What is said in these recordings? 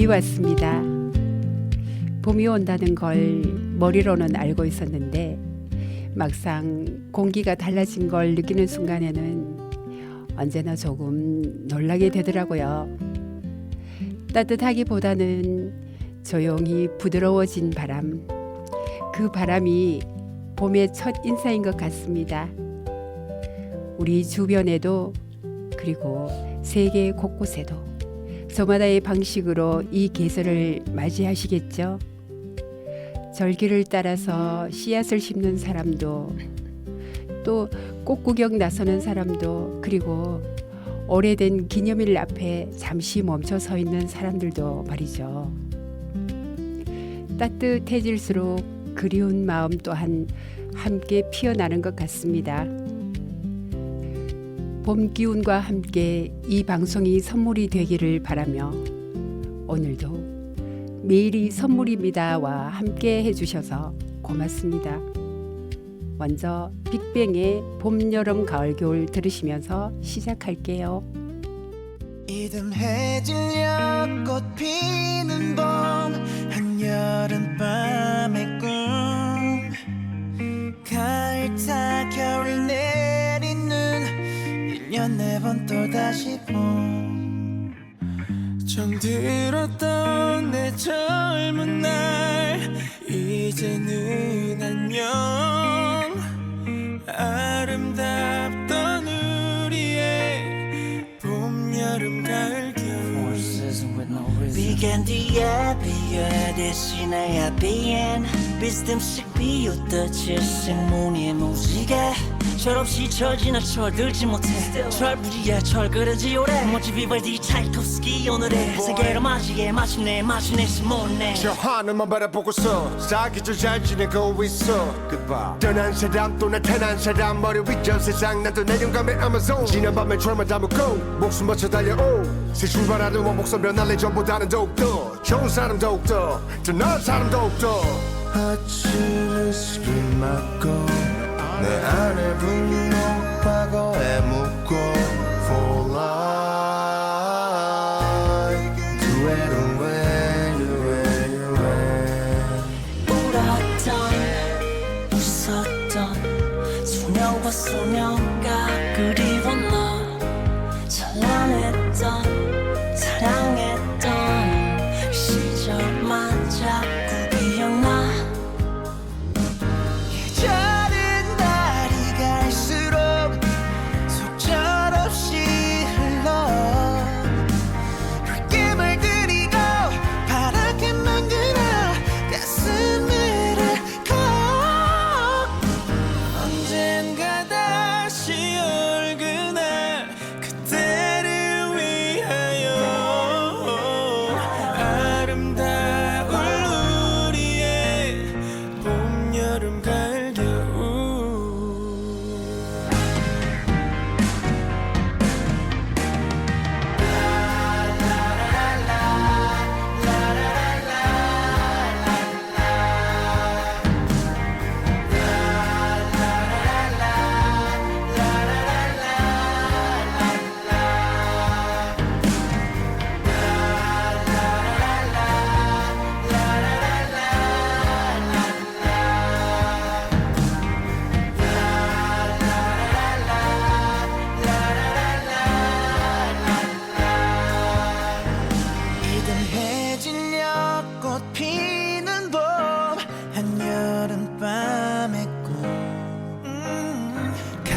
왔습니다. 봄이 온다는 걸 머리로는 알고 있었는데 막상 공기가 달라진 걸 느끼는 순간에는 언제나 조금 놀라게 되더라고요. 따뜻하기보다는 조용히 부드러워진 바람, 그 바람이 봄의 첫 인사인 것 같습니다. 우리 주변에도 그리고 세계 곳곳에도 저마다의 방식으로 이 계절을 맞이하시겠죠. 절기를 따라서 씨앗을 심는 사람도, 또 꽃 구경 나서는 사람도, 그리고 오래된 기념일 앞에 잠시 멈춰 서 있는 사람들도 말이죠. 따뜻해질수록 그리운 마음 또한 함께 피어나는 것 같습니다. 봄 기운과 함께 이 방송이 선물이 되기를 바라며 오늘도 매일이 선물입니다와 함께 해주셔서 고맙습니다. 먼저 빅뱅의 봄, 여름, 가을, 겨울 들으시면서 시작할게요. 이듬해질녘 꽃 피는 봄 한여름밤의 꿈 가을 타 겨울 내리는 1년 4번 또다시 봄 정들었던 내 젊은 날 이제는 안녕 아름답던 우리의 봄 여름 가을 겨울 비간 뒤에 비에 대신에 비엔 비스듬씩 비웃던 질색무늬의 무지개 철없이 철지나 철들지 못해 철부지에 철그러지 오래 멋지 비발디 차이콥스키 오늘의 세계를 맞이해 마침내 스모네 저 하늘만 바라보고서 사기절 잘 지내고 있어 떠난 사람 또 나타난 사람 머리 위전 세상 나도 내 영감의 아마존 지난 밤에 철만 담고 목숨 바쳐 달려오 새 출발하는 원목선 변할래 전보다는 더욱더 좋은 사람 더욱더 더 나은 사람 더욱더 아침을 술을 맞고 내 안에 분노 과거에 묻고 For life Do it away, do it away 울었던 웃었던 소녀와 소녀가 그리워 너 찬란했던 사랑했던 시절만 자꾸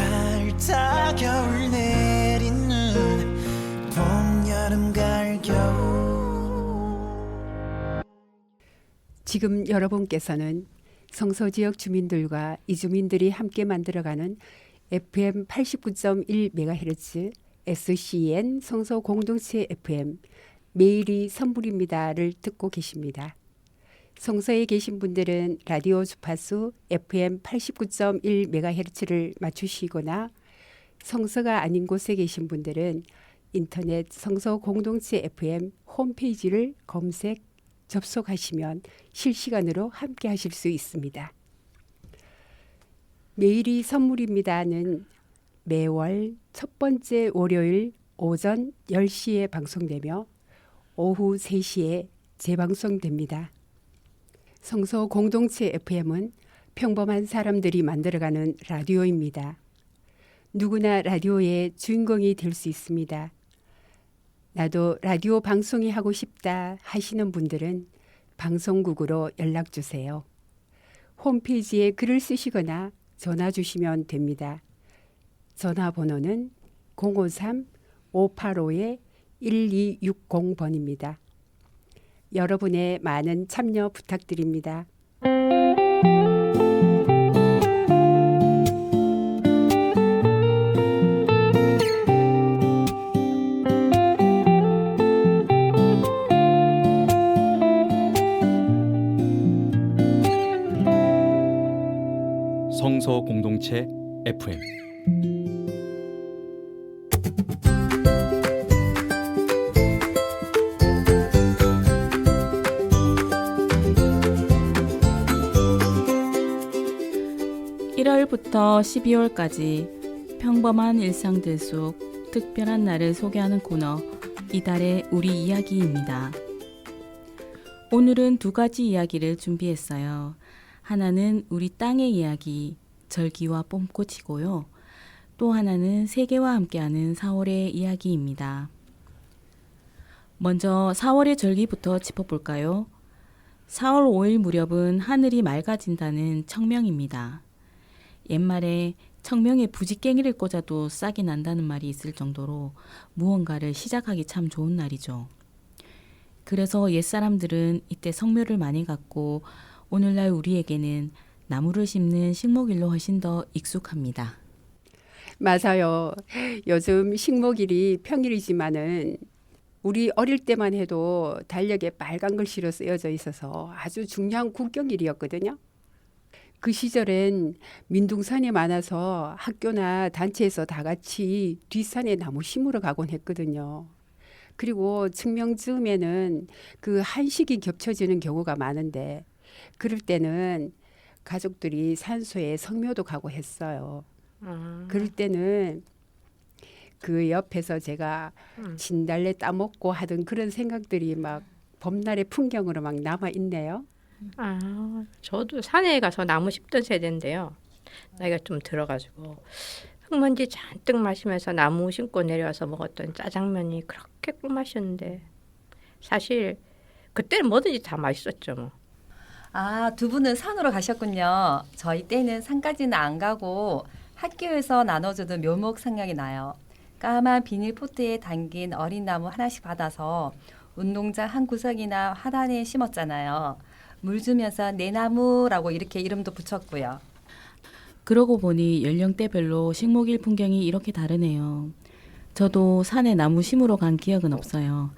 기억나 겨울 내리는 봄 여름 가을 겨울 지금 여러분께서는 성서 지역 주민들과 이주민들이 함께 만들어가는 FM 89.1MHz SCN 성서 공동체 FM 매일이 선물입니다를 듣고 계십니다. 성서에 계신 분들은 라디오 주파수 FM 89.1MHz를 맞추시거나 성서가 아닌 곳에 계신 분들은 인터넷 성서 공동체 FM 홈페이지를 검색, 접속하시면 실시간으로 함께 하실 수 있습니다. 매일이 선물입니다는 매월 첫 번째 월요일 오전 10시에 방송되며 오후 3시에 재방송됩니다. 성서 공동체 FM은 평범한 사람들이 만들어가는 라디오입니다. 누구나 라디오의 주인공이 될 수 있습니다. 나도 라디오 방송이 하고 싶다 하시는 분들은 방송국으로 연락 주세요. 홈페이지에 글을 쓰시거나 전화 주시면 됩니다. 전화번호는 053-585-1260번입니다. 여러분의 많은 참여 부탁드립니다. 성서 공동체 FM (1월부터) (12월까지) 평범한 일상들 속 특별한 날을 소개하는 코너 이달의 우리 이야기입니다. 오늘은 두 가지 이야기를 준비했어요. 하나는 우리 땅의 이야기, 절기와 봄꽃이고요. 또 하나는 세계와 함께하는 4월의 이야기입니다. 먼저 4월의 절기부터 짚어볼까요? 4월 5일 무렵은 하늘이 맑아진다는 청명입니다. 옛말에 청명에 부지깽이를 꽂아도 싹이 난다는 말이 있을 정도로 무언가를 시작하기 참 좋은 날이죠. 그래서 옛사람들은 이때 성묘를 많이 갖고 오늘날 우리에게는 나무를 심는 식목일로 훨씬 더 익숙합니다. 맞아요. 요즘 식목일이 평일이지만은 우리 어릴 때만 해도 달력에 빨간 글씨로 쓰여져 있어서 아주 중요한 국경일이었거든요. 그 시절엔 민둥산이 많아서 학교나 단체에서 다 같이 뒷산에 나무 심으러 가곤 했거든요. 그리고 측명즈음에는 그 한식이 겹쳐지는 경우가 많은데 그럴 때는 가족들이 산소에 성묘도 가고 했어요. 그럴 때는 그 옆에서 제가 진달래 따먹고 하던 그런 생각들이 막 봄날의 풍경으로 막 남아 있네요. 저도 산에 가서 나무 심던 세대인데요. 나이가 좀 들어가지고 흙먼지 잔뜩 마시면서 나무 심고 내려와서 먹었던 짜장면이 그렇게 꿀맛이었는데 사실 그때는 뭐든지 다 맛있었죠. 뭐. 두 분은 산으로 가셨군요. 저희 때는 산까지는 안 가고 학교에서 나눠주던 묘목 생각이 나요. 까만 비닐 포트에 담긴 어린 나무 하나씩 받아서 운동장 한 구석이나 하단에 심었잖아요. 물 주면서 내 나무라고 이렇게 이름도 붙였고요. 그러고 보니 연령대별로 식목일 풍경이 이렇게 다르네요. 저도 산에 나무 심으러 간 기억은 없어요.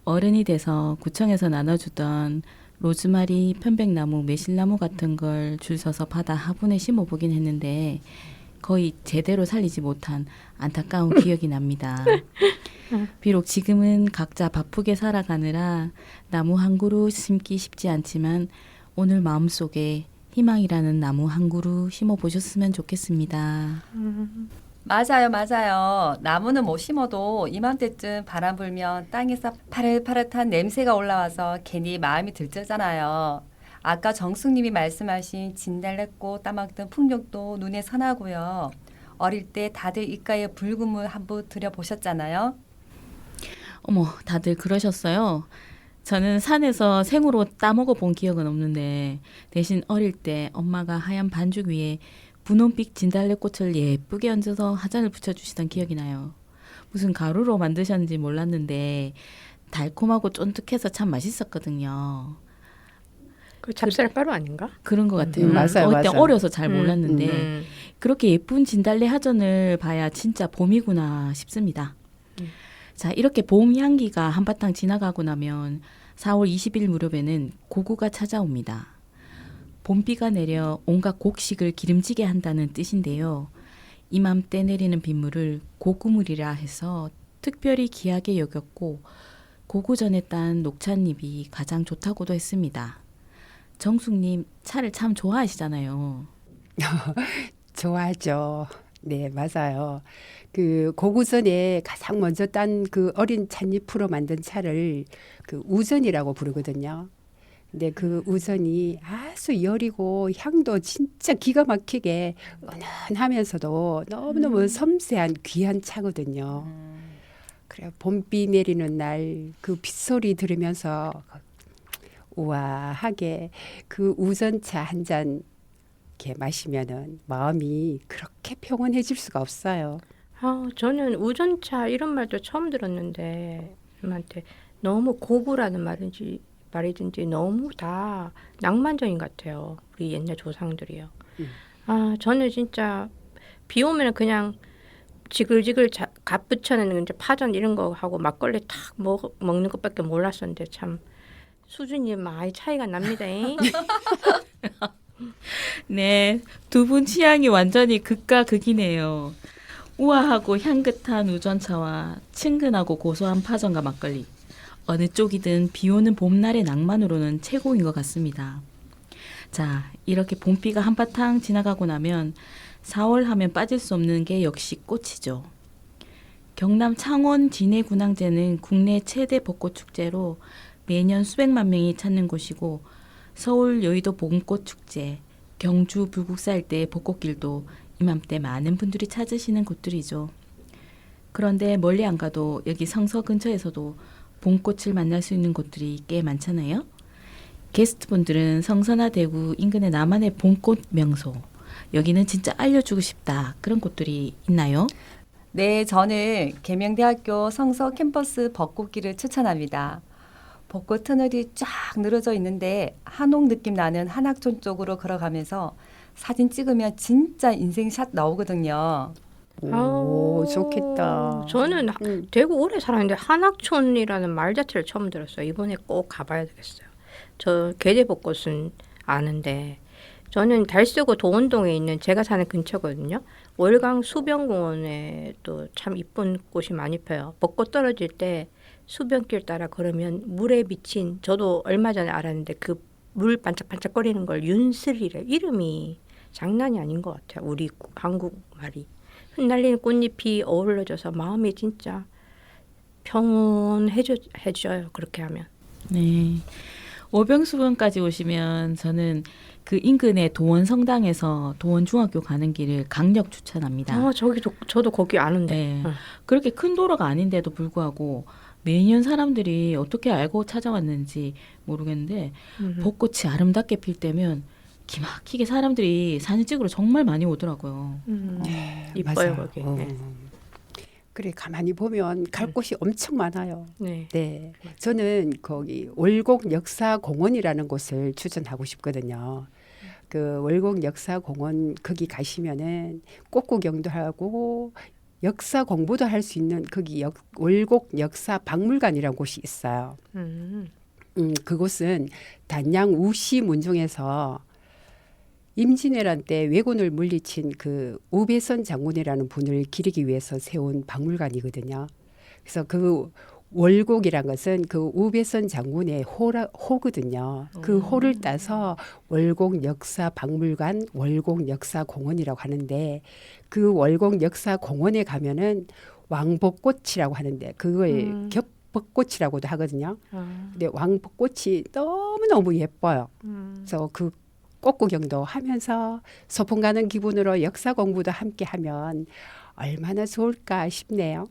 어른이 돼서 구청에서 나눠주던 로즈마리, 편백나무, 매실나무 같은 걸 줄 서서 받아 화분에 심어보긴 했는데 거의 제대로 살리지 못한 안타까운 기억이 납니다. 비록 지금은 각자 바쁘게 살아가느라 나무 한 그루 심기 쉽지 않지만 오늘 마음속에 희망이라는 나무 한 그루 심어보셨으면 좋겠습니다. 맞아요. 나무는 못 심어도 이맘때쯤 바람 불면 땅에서 파릇파릇한 냄새가 올라와서 괜히 마음이 들뜨잖아요. 아까 정숙님이 말씀하신 진달래꽃 따먹던 풍경도 눈에 선하고요. 어릴 때 다들 입가에 붉은 물 한 번 들여보셨잖아요. 어머, 다들 그러셨어요? 저는 산에서 생으로 따먹어 본 기억은 없는데 대신 어릴 때 엄마가 하얀 반죽 위에 분홍빛 진달래꽃을 예쁘게 얹어서 화장을 붙여주시던 기억이 나요. 무슨 가루로 만드셨는지 몰랐는데 달콤하고 쫀득해서 참 맛있었거든요. 그 찹쌀가루 아닌가? 그런 것 같아요. 맞아요. 그때 어려서 잘 몰랐는데 음. 그렇게 예쁜 진달래 화전을 봐야 진짜 봄이구나 싶습니다. 자, 이렇게 봄 향기가 한바탕 지나가고 나면 4월 20일 무렵에는 고구가 찾아옵니다. 봄비가 내려 온갖 곡식을 기름지게 한다는 뜻인데요. 이맘때 내리는 빗물을 고구물이라 해서 특별히 귀하게 여겼고 고구전에 딴 녹찻잎이 가장 좋다고도 했습니다. 정숙님 차를 참 좋아하시잖아요. 좋아하죠. 네, 맞아요. 그 고구전에 가장 먼저 딴 그 어린 찻잎으로 만든 차를 그 우전이라고 부르거든요. 근데 그 우전이 아주 여리고 향도 진짜 기가 막히게 은은하면서도 너무너무 섬세한 귀한 차거든요. 그래 봄비 내리는 날 그 빗소리 들으면서 우아하게 그 우전차 한 잔 이렇게 마시면은 마음이 그렇게 평온해질 수가 없어요. 저는 우전차 이런 말도 처음 들었는데 님한테 너무 고구라는 말이든지 너무 다 낭만적인 것 같아요. 우리 옛날 조상들이요. 저는 진짜 비 오면 그냥 지글지글 갓 붙여내는 이제 파전 이런 거 하고 막걸리 탁 먹는 것밖에 몰랐었는데 참 수준이 많이 차이가 납니다. 네, 두 분 취향이 완전히 극과 극이네요. 우아하고 향긋한 우전차와 친근하고 고소한 파전과 막걸리. 어느 쪽이든 비 오는 봄날의 낭만으로는 최고인 것 같습니다. 자, 이렇게 봄비가 한바탕 지나가고 나면 4월 하면 빠질 수 없는 게 역시 꽃이죠. 경남 창원 진해군항제는 국내 최대 벚꽃 축제로 매년 수백만 명이 찾는 곳이고 서울 여의도 봄꽃 축제, 경주 불국사 일대의 벚꽃길도 이맘때 많은 분들이 찾으시는 곳들이죠. 그런데 멀리 안 가도 여기 성서 근처에서도 봄꽃을 만날 수 있는 곳들이 꽤 많잖아요. 게스트분들은 성서나 대구 인근의 나만의 봄꽃 명소, 여기는 진짜 알려주고 싶다 그런 곳들이 있나요? 네, 저는 계명대학교 성서 캠퍼스 벚꽃길을 추천합니다. 벚꽃 터널이 쫙 늘어져 있는데 한옥 느낌 나는 한학촌 쪽으로 걸어가면서 사진 찍으면 진짜 인생샷 나오거든요. 오, 좋겠다. 저는 대구 오래 살았는데 한학촌이라는 말 자체를 처음 들었어요. 이번에 꼭 가봐야 되겠어요. 저 계대벚꽃은 아는데 저는 달서구 도원동에 있는 제가 사는 근처거든요. 월강 수변공원에 또 참 이쁜 꽃이 많이 펴요. 벚꽃 떨어질 때 수변길 따라 걸으면 물에 비친, 저도 얼마 전에 알았는데 그 물 반짝반짝거리는 걸 윤슬이래. 이름이 장난이 아닌 것 같아요. 우리 한국말이. 흩날리는 꽃잎이 어우러져서 마음이 진짜 평온해져요. 그렇게 하면. 네. 오병수변까지 오시면 저는 그 인근의 도원 성당에서 도원 중학교 가는 길을 강력 추천합니다. 저도 거기 아는데. 네. 그렇게 큰 도로가 아닌데도 불구하고 매년 사람들이 어떻게 알고 찾아왔는지 모르겠는데 벚꽃이 아름답게 필 때면 기막히게 사람들이 사진 찍으러 정말 많이 오더라고요. 이뻐요 맞아요. 거기. 그래 가만히 보면 갈 곳이 엄청 많아요. 네. 네, 저는 거기 월곡 역사공원이라는 곳을 추천하고 싶거든요. 그 월곡 역사공원 거기 가시면은 꽃 구경도 하고 역사 공부도 할 수 있는 거기 월곡 역사 박물관이라는 곳이 있어요. 그곳은 단양 우시 문중에서 임진왜란 때 왜군을 물리친 그 우배선 장군이라는 분을 기리기 위해서 세운 박물관이거든요. 그래서 그 월곡이란 것은 그 우배선 장군의 호거든요. 그 호를 따서 월곡 역사 박물관, 월곡 역사 공원이라고 하는데 그 월곡 역사 공원에 가면은 왕벚꽃이라고 하는데 그걸 겹벚꽃이라고도 하거든요. 근데 왕벚꽃이 너무너무 예뻐요. 그래서 그 꽃 구경도 하면서 소풍 가는 기분으로 역사 공부도 함께 하면 얼마나 좋을까 싶네요.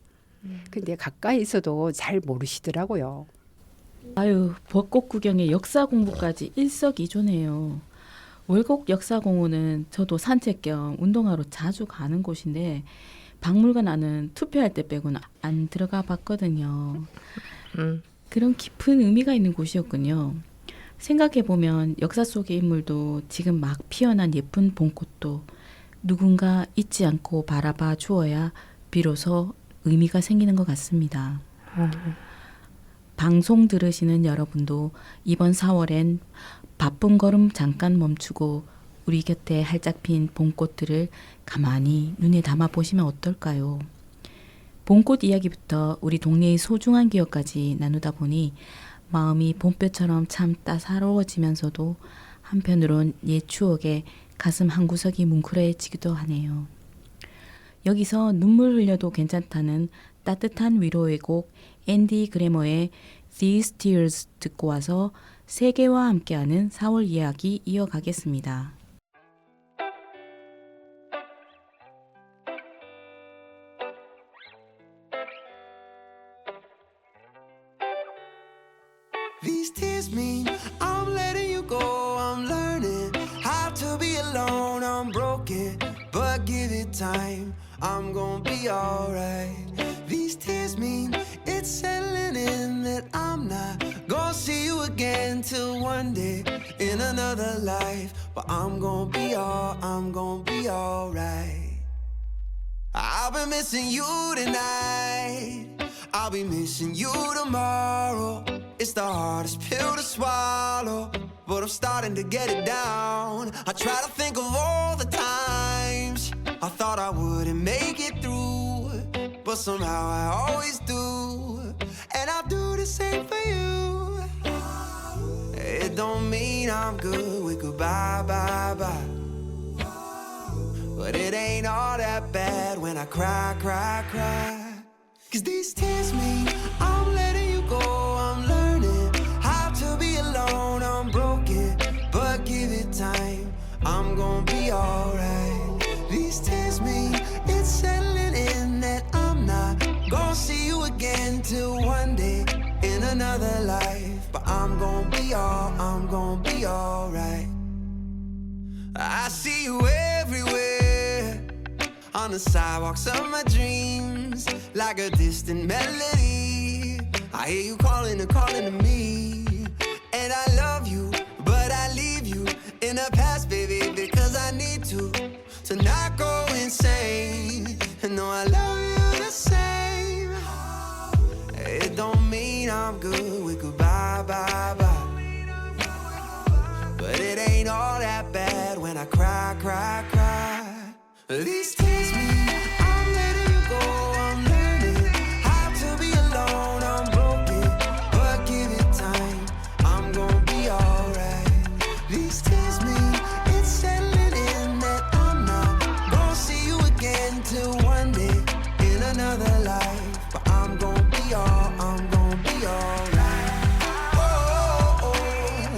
근데 가까이 있어도 잘 모르시더라고요. 아유, 벚꽃 구경에 역사 공부까지 일석이조네요. 월곡 역사공원은 저도 산책 겸 운동하러 자주 가는 곳인데 박물관 안은 투표할 때 빼고는 안 들어가 봤거든요. 그런 깊은 의미가 있는 곳이었군요. 생각해보면 역사 속의 인물도 지금 막 피어난 예쁜 봄꽃도 누군가 잊지 않고 바라봐 주어야 비로소 의미가 생기는 것 같습니다. 방송 들으시는 여러분도 이번 4월엔 바쁜 걸음 잠깐 멈추고 우리 곁에 활짝 핀 봄꽃들을 가만히 눈에 담아 보시면 어떨까요? 봄꽃 이야기부터 우리 동네의 소중한 기억까지 나누다 보니 마음이 봄볕처럼 참 따사로워지면서도 한편으론 옛 추억에 가슴 한구석이 뭉클해지기도 하네요. 여기서 눈물 흘려도 괜찮다는 따뜻한 위로의 곡 앤디 그래머의 These Tears 듣고 와서 세계와 함께하는 4월 이야기 이어가겠습니다. These tears mean I'm letting you go. I'm learning how to be alone. I'm broken, but give it time. I'm gonna be alright. These tears mean it's settling in that I'm not gonna see you again till one day in another life. But I'm gonna be alright. I'll be missing you tonight. I'll be missing you tomorrow. It's the hardest pill to swallow, but I'm starting to get it down. I try to think of all the times I thought I wouldn't make it through, but somehow I always do. And I'll do the same for you. It don't mean I'm good with goodbye, bye, bye. But it ain't all that bad when I cry, cry, cry. 'Cause these tears mean I'm letting you go. I'm learning how to be alone. I'm broken, but give it time. I'm gonna be alright. These tears mean it's settling in that I'm not gonna see you again till one day in another life. But I'm gonna be alright. I see you everywhere, on the sidewalks of my dreams, like a distant melody. I hear you calling to me, and I love you, but I leave you in the past, baby, because I need to not go insane. And no, I love you the same. It don't mean I'm good with goodbye, bye, bye. But it ain't all that bad when I cry, cry, cry. These tears mean I'm letting you go. I'm learning how to be alone. I'm broken, but give it time. I'm gonna be alright. These tears mean it's settling in that I'm not gonna see you again till one day in another life. But I'm gonna be alright. Whoa, oh,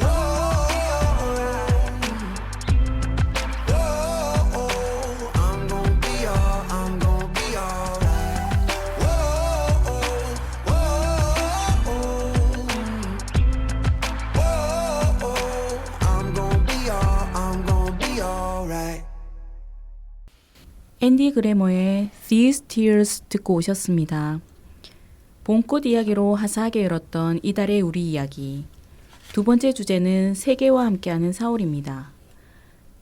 whoa, whoa. I'm gonna be alright. Whoa, whoa, I'm gonna be alright. 앤디 그래머의 These Tears 듣고 오셨습니다. 봄꽃 이야기로 화사하게 열었던 이달의 우리 이야기. 두 번째 주제는 세계와 함께하는 4월입니다.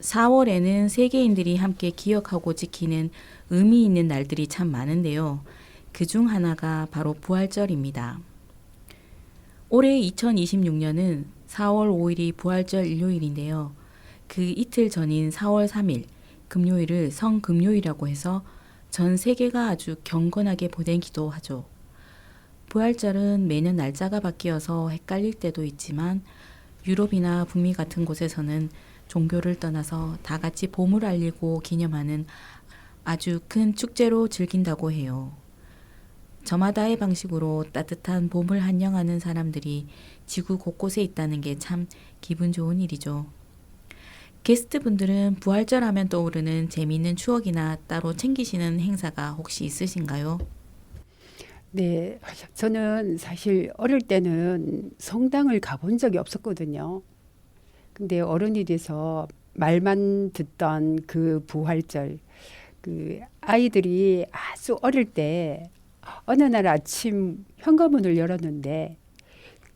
4월에는 세계인들이 함께 기억하고 지키는 의미 있는 날들이 참 많은데요. 그중 하나가 바로 부활절입니다. 올해 2026년은 4월 5일이 부활절 일요일인데요. 그 이틀 전인 4월 3일 금요일을 성금요일이라고 해서 전 세계가 아주 경건하게 보내기도 하죠. 부활절은 매년 날짜가 바뀌어서 헷갈릴 때도 있지만 유럽이나 북미 같은 곳에서는 종교를 떠나서 다 같이 봄을 알리고 기념하는 아주 큰 축제로 즐긴다고 해요. 저마다의 방식으로 따뜻한 봄을 환영하는 사람들이 지구 곳곳에 있다는 게 참 기분 좋은 일이죠. 게스트분들은 부활절 하면 떠오르는 재미있는 추억이나 따로 챙기시는 행사가 혹시 있으신가요? 네, 저는 사실 어릴 때는 성당을 가본 적이 없었거든요. 근데 어른이 돼서 말만 듣던 그 부활절, 그 아이들이 아주 어릴 때 어느 날 아침 현관문을 열었는데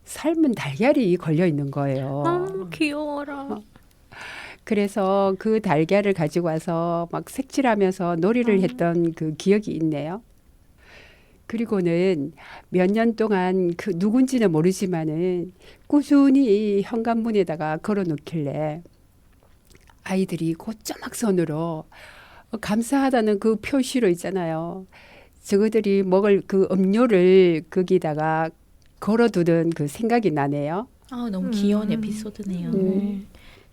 삶은 달걀이 걸려 있는 거예요. 너무 귀여워라. 그래서 그 달걀을 가지고 와서 막 색칠하면서 놀이를 했던 그 기억이 있네요. 그리고는 몇 년 동안 그 누군지는 모르지만은 꾸준히 현관문에다가 걸어놓길래 아이들이 곧조막 손으로 감사하다는 그 표시로 있잖아요. 저거들이 먹을 그 음료를 거기다가 걸어두던 그 생각이 나네요. 너무 귀여운 에피소드네요.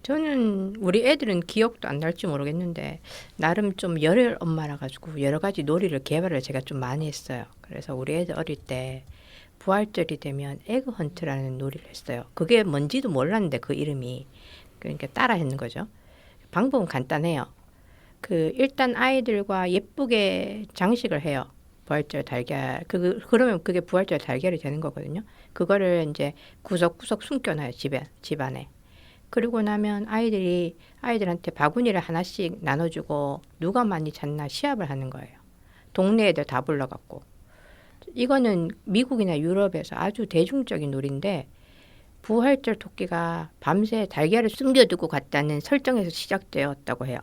저는 우리 애들은 기억도 안 날지 모르겠는데 나름 좀 열혈 엄마라 가지고 여러 가지 놀이를 개발을 제가 좀 많이 했어요. 그래서 우리 애들 어릴 때 부활절이 되면 에그 헌트라는 놀이를 했어요. 그게 뭔지도 몰랐는데 그 이름이 그러니까 따라 했는 거죠. 방법은 간단해요. 그 일단 아이들과 예쁘게 장식을 해요. 부활절 달걀. 그러면 그게 부활절 달걀이 되는 거거든요. 그거를 이제 구석구석 숨겨놔요. 집 안에. 그리고 나면 아이들한테 바구니를 하나씩 나눠주고 누가 많이 찾나 시합을 하는 거예요. 동네 애들 다 불러갖고. 이거는 미국이나 유럽에서 아주 대중적인 놀이인데 부활절 토끼가 밤새 달걀을 숨겨두고 갔다는 설정에서 시작되었다고 해요.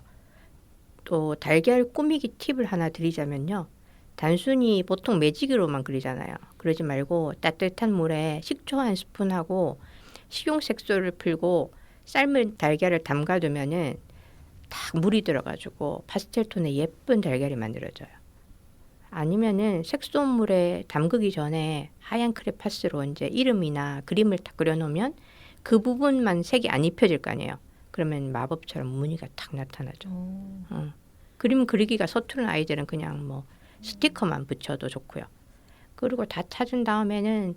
또 달걀 꾸미기 팁을 하나 드리자면요. 단순히 보통 매직으로만 그리잖아요. 그러지 말고 따뜻한 물에 식초 한 스푼하고 식용색소를 풀고 삶은 달걀을 담가두면은 딱 물이 들어가지고 파스텔 톤의 예쁜 달걀이 만들어져요. 아니면은 색소물에 담그기 전에 하얀 크레파스로 이제 이름이나 그림을 딱 그려놓으면 그 부분만 색이 안 입혀질 거 아니에요. 그러면 마법처럼 무늬가 딱 나타나죠. 그림 그리기가 서투른 아이들은 그냥 뭐 스티커만 붙여도 좋고요. 그리고 다 찾은 다음에는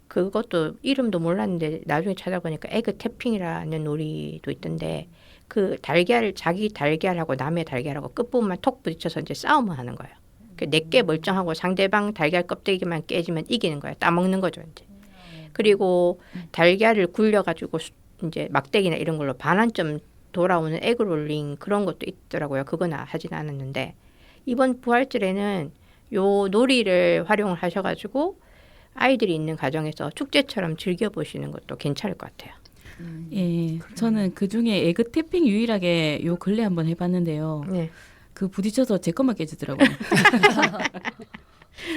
그것도 이름도 몰랐는데 나중에 찾아보니까 에그 태핑이라는 놀이도 있던데 그 달걀을 자기 달걀하고 남의 달걀하고 끝부분만 톡 부딪혀서 이제 싸움을 하는 거예요. 내게 멀쩡하고 상대방 달걀 껍데기만 깨지면 이기는 거예요. 따먹는 거죠 이제. 그리고 달걀을 굴려가지고 이제 막대기나 이런 걸로 반환점 돌아오는 에그롤링 그런 것도 있더라고요. 그건 하진 않았는데 이번 부활절에는 요 놀이를 활용을 하셔가지고 아이들이 있는 가정에서 축제처럼 즐겨보시는 것도 괜찮을 것 같아요. 예, 저는 그 중에 에그 태핑 유일하게 요 근래 한번 해봤는데요. 네. 그 부딪혀서 제 것만 깨지더라고요.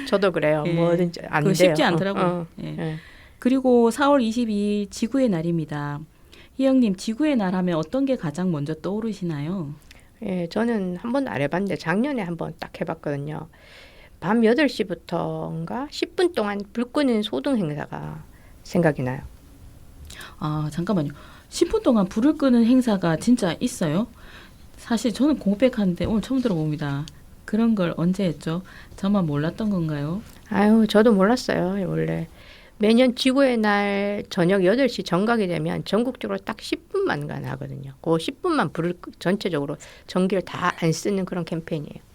저도 그래요. 예. 뭐든지 안 그거 돼요. 쉽지 않더라고요. 예. 예. 그리고 4월 22일 지구의 날입니다. 희영님, 지구의 날 하면 어떤 게 가장 먼저 떠오르시나요? 예, 저는 한 번도 안 해봤는데 작년에 한번 딱 해봤거든요. 밤 8시부터인가 10분 동안 불 끄는 소등 행사가 생각이 나요. 아, 잠깐만요. 10분 동안 불을 끄는 행사가 진짜 있어요? 사실 저는 공백하는데 오늘 처음 들어봅니다. 그런 걸 언제 했죠? 저만 몰랐던 건가요? 아유, 저도 몰랐어요. 원래 매년 지구의 날 저녁 8시 정각이 되면 전국적으로 딱 10분만 하거든요. 그 10분만 불을 전체적으로 전기를 다 안 쓰는 그런 캠페인이에요.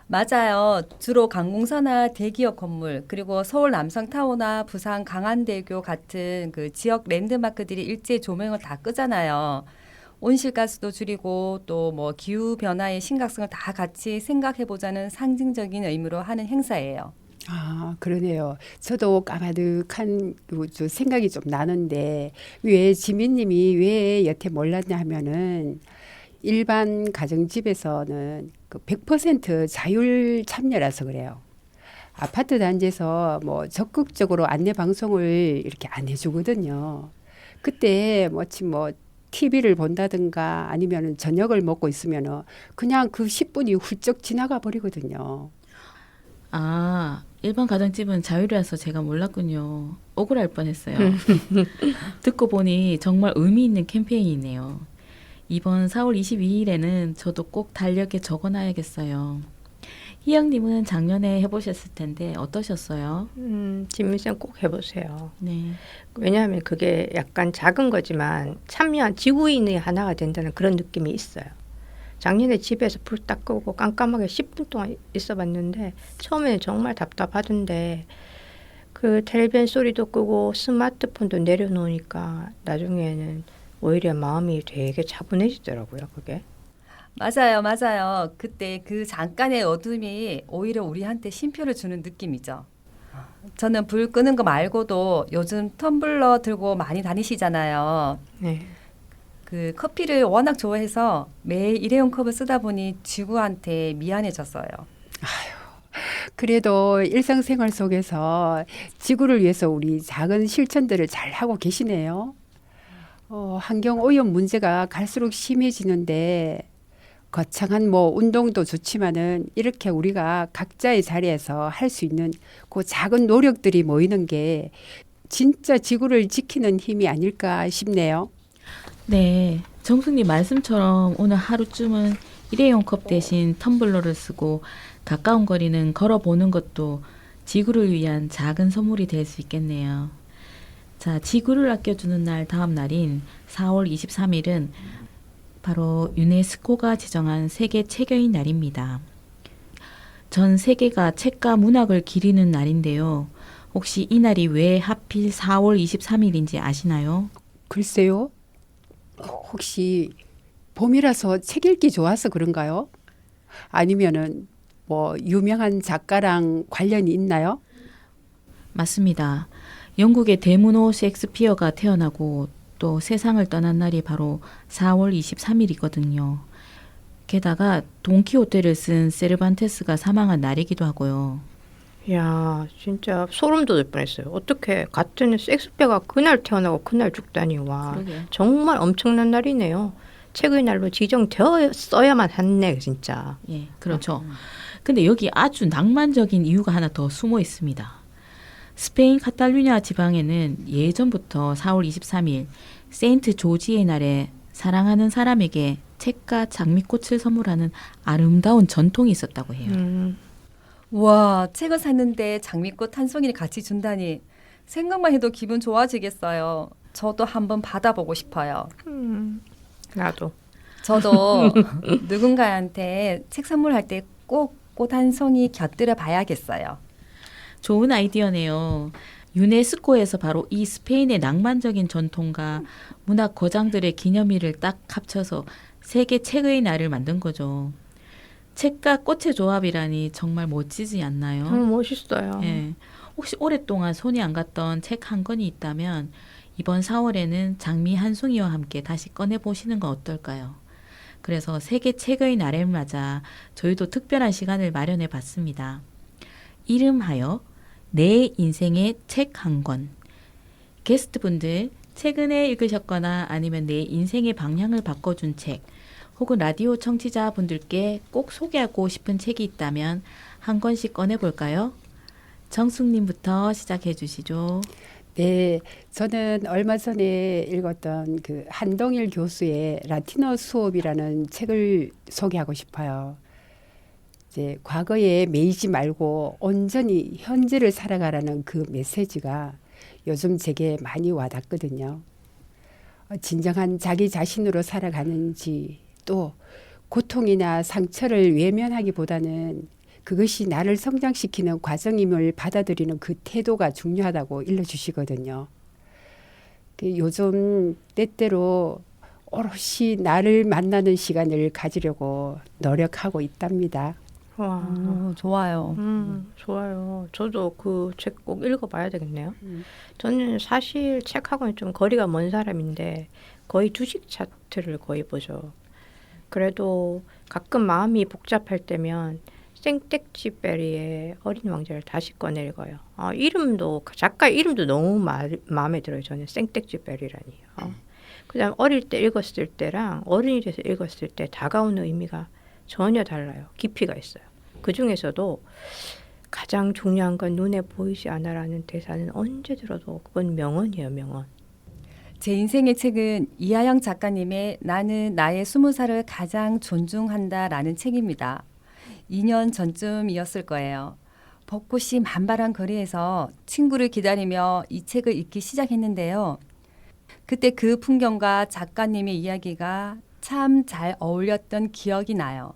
맞아요. 주로 관공서나 대기업 건물 그리고 서울 남성타워나 부산 강안대교 같은 그 지역 랜드마크들이 일제 조명을 다 끄잖아요. 온실가스도 줄이고 또 뭐 기후 변화의 심각성을 다 같이 생각해 보자는 상징적인 의미로 하는 행사예요. 아, 그러네요. 저도 까마득한 저 생각이 좀 나는데 왜 지민님이 왜 여태 몰랐냐 하면은 일반 가정집에서는 그 100% 자율 참여라서 그래요. 아파트 단지에서 뭐 적극적으로 안내 방송을 이렇게 안 해주거든요. 그때 마치 뭐 TV를 본다든가 아니면은 저녁을 먹고 있으면은 그냥 그 10분이 훌쩍 지나가 버리거든요. 아, 일반 가정집은 자율이라서 제가 몰랐군요. 억울할 뻔했어요. 듣고 보니 정말 의미 있는 캠페인이네요. 이번 4월 22일에는 저도 꼭 달력에 적어놔야겠어요. 희영님은 작년에 해보셨을 텐데 어떠셨어요? 진미쌤 꼭 해보세요. 네. 왜냐하면 그게 약간 작은 거지만 참여한 지구인의 하나가 된다는 그런 느낌이 있어요. 작년에 집에서 불 딱 끄고 깜깜하게 10분 동안 있어봤는데 처음에는 정말 답답하던데 그 텔레비전 소리도 끄고 스마트폰도 내려놓으니까 나중에는 오히려 마음이 되게 차분해지더라고요. 그게. 맞아요, 맞아요. 그때 그 잠깐의 어둠이 오히려 우리한테 쉼표를 주는 느낌이죠. 저는 불 끄는 거 말고도 요즘 텀블러 들고 많이 다니시잖아요. 네. 그 커피를 워낙 좋아해서 매일 일회용 컵을 쓰다 보니 지구한테 미안해졌어요. 그래도 일상생활 속에서 지구를 위해서 우리 작은 실천들을 잘 하고 계시네요. 환경 오염 문제가 갈수록 심해지는데 거창한 뭐 운동도 좋지만은 이렇게 우리가 각자의 자리에서 할 수 있는 그 작은 노력들이 모이는 게 진짜 지구를 지키는 힘이 아닐까 싶네요. 네, 정숙님 말씀처럼 오늘 하루쯤은 일회용 컵 대신 텀블러를 쓰고 가까운 거리는 걸어보는 것도 지구를 위한 작은 선물이 될 수 있겠네요. 자, 지구를 아껴주는 날 다음 날인 4월 23일은 바로 유네스코가 지정한 세계 책여인 날입니다. 전 세계가 책과 문학을 기리는 날인데요. 혹시 이 날이 왜 하필 4월 23일인지 아시나요? 글쎄요. 혹시 봄이라서 책 읽기 좋아서 그런가요? 아니면은 뭐 유명한 작가랑 관련이 있나요? 맞습니다. 영국의 대문호 셰익스피어가 태어나고 또 세상을 떠난 날이 바로 4월 23일이거든요. 게다가 돈키호테를 쓴 세르반테스가 사망한 날이기도 하고요. 야, 진짜 소름 돋을 뻔했어요. 어떻게 같은 셰익스피어가 그날 태어나고 그날 죽다니. 와, 그러게요. 정말 엄청난 날이네요. 책의 날로 지정되었어야만 했네, 진짜. 예, 그렇죠. 근데 여기 아주 낭만적인 이유가 하나 더 숨어 있습니다. 스페인 카탈루냐 지방에는 예전부터 4월 23일 세인트 조지의 날에 사랑하는 사람에게 책과 장미꽃을 선물하는 아름다운 전통이 있었다고 해요. 와, 책을 샀는데 장미꽃 한 송이를 같이 준다니 생각만 해도 기분 좋아지겠어요. 저도 한번 받아보고 싶어요. 나도. 저도 누군가한테 책 선물할 때 꼭 꽃 한 송이 곁들여 봐야겠어요. 좋은 아이디어네요. 유네스코에서 바로 이 스페인의 낭만적인 전통과 문학 거장들의 기념일을 딱 합쳐서 세계 책의 날을 만든 거죠. 책과 꽃의 조합이라니 정말 멋지지 않나요? 정말 멋있어요. 예. 혹시 오랫동안 손이 안 갔던 책 한 권이 있다면 이번 4월에는 장미 한 송이와 함께 다시 꺼내보시는 건 어떨까요? 그래서 세계 책의 날을 맞아 저희도 특별한 시간을 마련해 봤습니다. 이름하여 내 인생의 책 한 권. 게스트분들 최근에 읽으셨거나 아니면 내 인생의 방향을 바꿔준 책 혹은 라디오 청취자분들께 꼭 소개하고 싶은 책이 있다면 한 권씩 꺼내볼까요? 정숙님부터 시작해 주시죠. 네, 저는 얼마 전에 읽었던 그 한동일 교수의 라틴어 수업이라는 책을 소개하고 싶어요. 이제 과거에 매이지 말고 온전히 현재를 살아가라는 그 메시지가 요즘 제게 많이 와닿거든요. 진정한 자기 자신으로 살아가는지 또 고통이나 상처를 외면하기보다는 그것이 나를 성장시키는 과정임을 받아들이는 그 태도가 중요하다고 일러주시거든요. 요즘 때때로 오롯이 나를 만나는 시간을 가지려고 노력하고 있답니다. 와, 좋아요. 좋아요. 저도 그 책 꼭 읽어봐야 되겠네요. 저는 사실 책하고는 좀 거리가 먼 사람인데 거의 주식 차트를 거의 보죠. 그래도 가끔 마음이 복잡할 때면 생텍쥐 베리의 어린 왕자를 다시 꺼내 읽어요. 이름도 작가 이름도 너무 마음에 들어요. 저는 생텍쥐 베리라니. 그다음 어릴 때 읽었을 때랑 어른이 돼서 읽었을 때 다가오는 의미가 전혀 달라요. 깊이가 있어요. 그 중에서도 가장 중요한 건 눈에 보이지 않아라는 대사는 언제 들어도 그건 명언이에요. 명언. 제 인생의 책은 이하영 작가님의 나는 나의 20살을 가장 존중한다라는 책입니다. 2년 전쯤이었을 거예요. 벚꽃이 만발한 거리에서 친구를 기다리며 이 책을 읽기 시작했는데요. 그때 그 풍경과 작가님의 이야기가 참 잘 어울렸던 기억이 나요.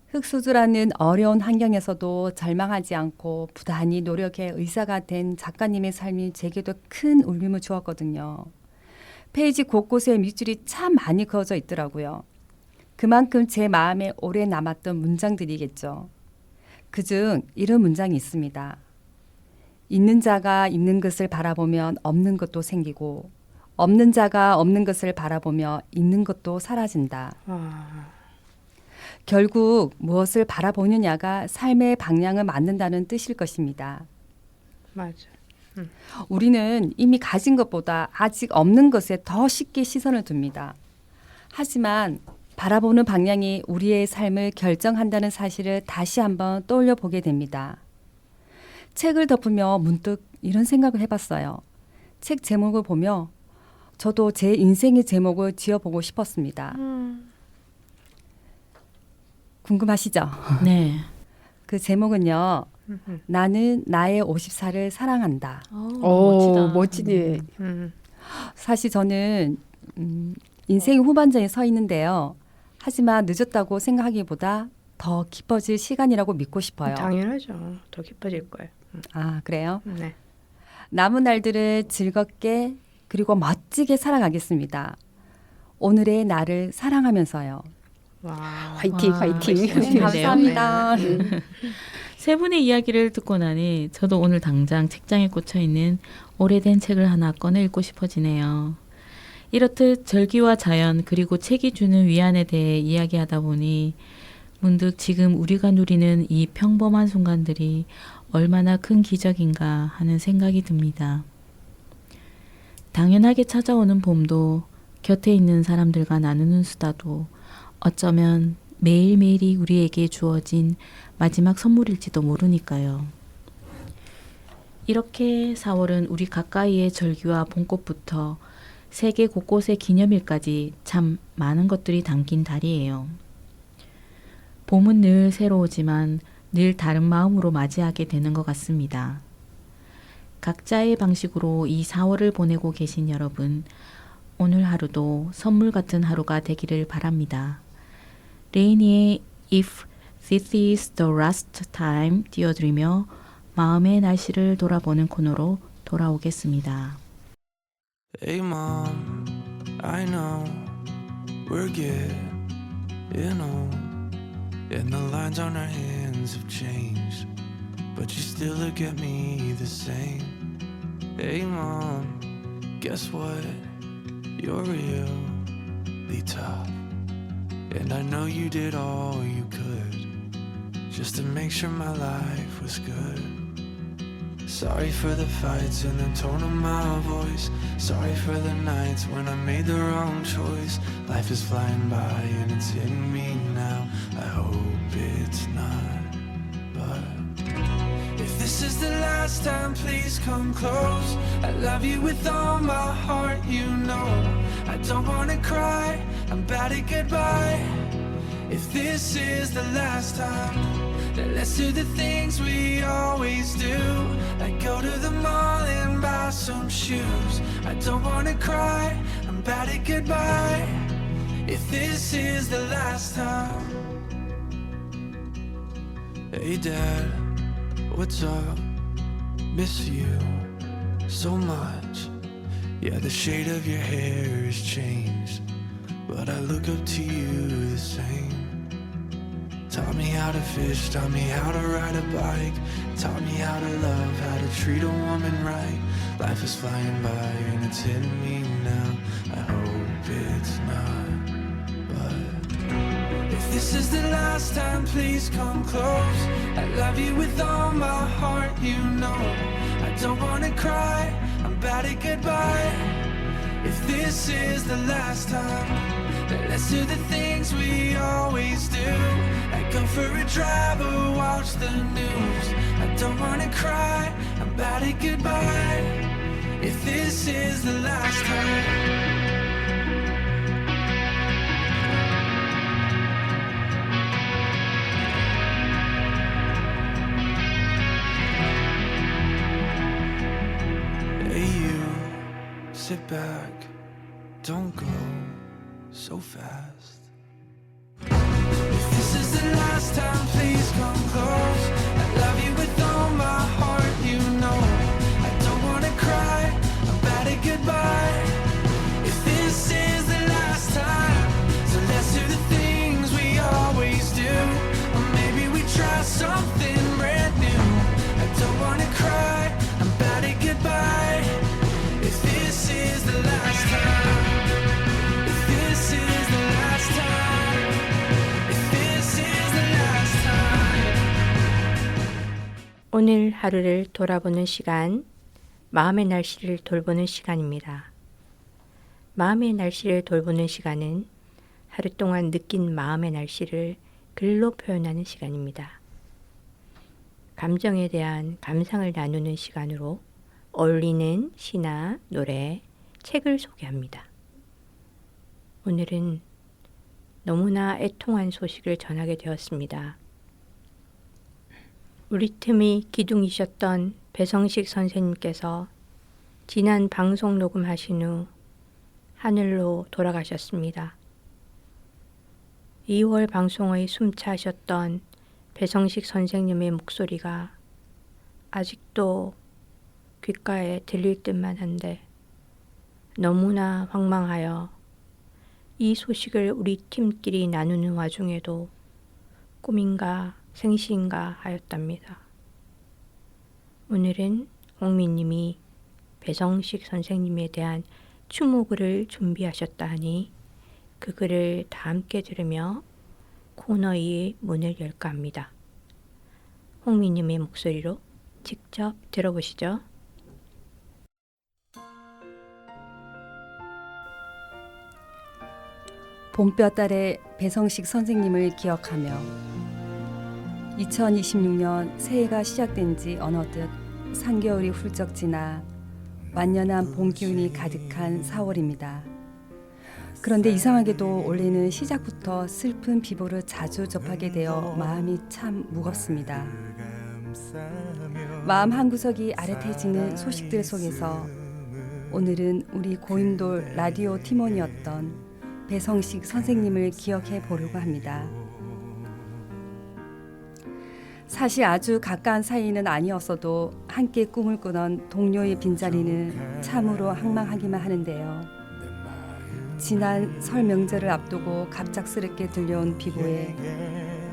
흙수저라는 어려운 환경에서도 절망하지 않고 부단히 노력해 의사가 된 작가님의 삶이 제게도 큰 울림을 주었거든요. 페이지 곳곳에 밑줄이 참 많이 그어져 있더라고요. 그만큼 제 마음에 오래 남았던 문장들이겠죠. 그중 이런 문장이 있습니다. 있는 자가 있는 것을 바라보면 없는 것도 생기고 없는 자가 없는 것을 바라보며 있는 것도 사라진다. 결국 무엇을 바라보느냐가 삶의 방향을 만든다는 뜻일 것입니다. 맞아. 우리는 이미 가진 것보다 아직 없는 것에 더 쉽게 시선을 둡니다. 하지만 바라보는 방향이 우리의 삶을 결정한다는 사실을 다시 한번 떠올려 보게 됩니다. 책을 덮으며 문득 이런 생각을 해봤어요. 책 제목을 보며 저도 제 인생의 제목을 지어보고 싶었습니다. 궁금하시죠? 네. 그 제목은요. 나는 나의 54를 사랑한다. 오, 멋지네. 사실 저는 인생의 후반전에 서 있는데요. 하지만 늦었다고 생각하기보다 더 깊어질 시간이라고 믿고 싶어요. 당연하죠. 더 깊어질 거예요. 아, 그래요? 네. 남은 날들을 즐겁게 그리고 멋지게 살아가겠습니다. 오늘의 나를 사랑하면서요. 와. 화이팅, 와, 화이팅. 멋있는데요? 감사합니다. 세 분의 이야기를 듣고 나니 저도 오늘 당장 책장에 꽂혀 있는 오래된 책을 하나 꺼내 읽고 싶어지네요. 이렇듯 절기와 자연 그리고 책이 주는 위안에 대해 이야기하다 보니 문득 지금 우리가 누리는 이 평범한 순간들이 얼마나 큰 기적인가 하는 생각이 듭니다. 당연하게 찾아오는 봄도 곁에 있는 사람들과 나누는 수다도 어쩌면 매일매일이 우리에게 주어진 마지막 선물일지도 모르니까요. 이렇게 4월은 우리 가까이의 절기와 봄꽃부터 세계 곳곳의 기념일까지 참 많은 것들이 담긴 달이에요. 봄은 늘 새로우지만 늘 다른 마음으로 맞이하게 되는 것 같습니다. 각자의 방식으로 이 4월을 보내고 계신 여러분, 오늘 하루도 선물 같은 하루가 되기를 바랍니다. 레이니의 If This Is The Last Time 띄워드리며 마음의 날씨를 돌아보는 코너로 돌아오겠습니다. Hey mom, I know we're getting old, and the lines on our hands have changed, but you still look at me the same. Hey mom, guess what? You're really tough, and I know you did all you could just to make sure my life was good. Sorry for the fights and the tone of my voice. Sorry for the nights when I made the wrong choice. Life is flying by and it's hitting me now. I hope it's not, but if this is the last time, please come close. I love you with all my heart, you know. I don't wanna cry, I'm bad at goodbye. If this is the last time, then let's do the things we always do, like go to the mall and buy some shoes. I don't wanna cry, I'm bad at goodbye. If this is the last time. Hey Dad, what's up? Miss you so much. Yeah, the shade of your hair has changed, but I look up to you the same. Taught me how to fish, taught me how to ride a bike, taught me how to love, how to treat a woman right. Life is flying by and it's hitting me now. I hope it's not, but if this is the last time, please come close. I love you with all my heart, you know. I don't wanna cry, I'm bad at goodbye. If this is the last time, then let's do the things we always do, like go for a drive or watch the news. I don't wanna cry, I'm bad at goodbye. If this is the last time. Sit back, don't go so fast. If this is the last time, please come close. I love you with all my heart, you know. I don't wanna cry, I'm bad at goodbye. If this is the last time, so let's do the things we always do, or maybe we try something brand new. I don't wanna cry, I'm bad at goodbye. If this is the last time, if this is the last time, if this is the last time. 오늘 하루를 돌아보는 시간, 마음의 날씨를 돌보는 시간입니다. 마음의 날씨를 돌보는 시간은 하루 동안 느낀 마음의 날씨를 글로 표현하는 시간입니다. 감정에 대한 감상을 나누는 시간으로 어울리는 시나 노래, 책을 소개합니다. 오늘은 너무나 애통한 소식을 전하게 되었습니다. 우리 틈의 기둥이셨던 배성식 선생님께서 지난 방송 녹음하신 후 하늘로 돌아가셨습니다. 2월 방송의 숨차셨던 배성식 선생님의 목소리가 아직도 귓가에 들릴 듯만 한데 너무나 황망하여 이 소식을 우리 팀끼리 나누는 와중에도 꿈인가 생시인가 하였답니다. 오늘은 홍미님이 배성식 선생님에 대한 추모글을 준비하셨다 하니 그 글을 다 함께 들으며 코너의 문을 열까 합니다. 홍미님의 목소리로 직접 들어보시죠. 봄볕달에 배성식 선생님을 기억하며 2026년 새해가 시작된 지 어느덧 3개월이 훌쩍 지나 완연한 봄 기운이 가득한 4월입니다. 그런데 이상하게도 올해는 시작부터 슬픈 비보를 자주 접하게 되어 마음이 참 무겁습니다. 마음 한구석이 아릿해지는 소식들 속에서 오늘은 우리 고인돌 라디오 팀원이었던 배성식 선생님을 기억해 보려고 합니다. 사실 아주 가까운 사이는 아니었어도 함께 꿈을 꾸던 동료의 빈자리는 참으로 황망하기만 하는데요. 지난 설 명절을 앞두고 갑작스럽게 들려온 비보에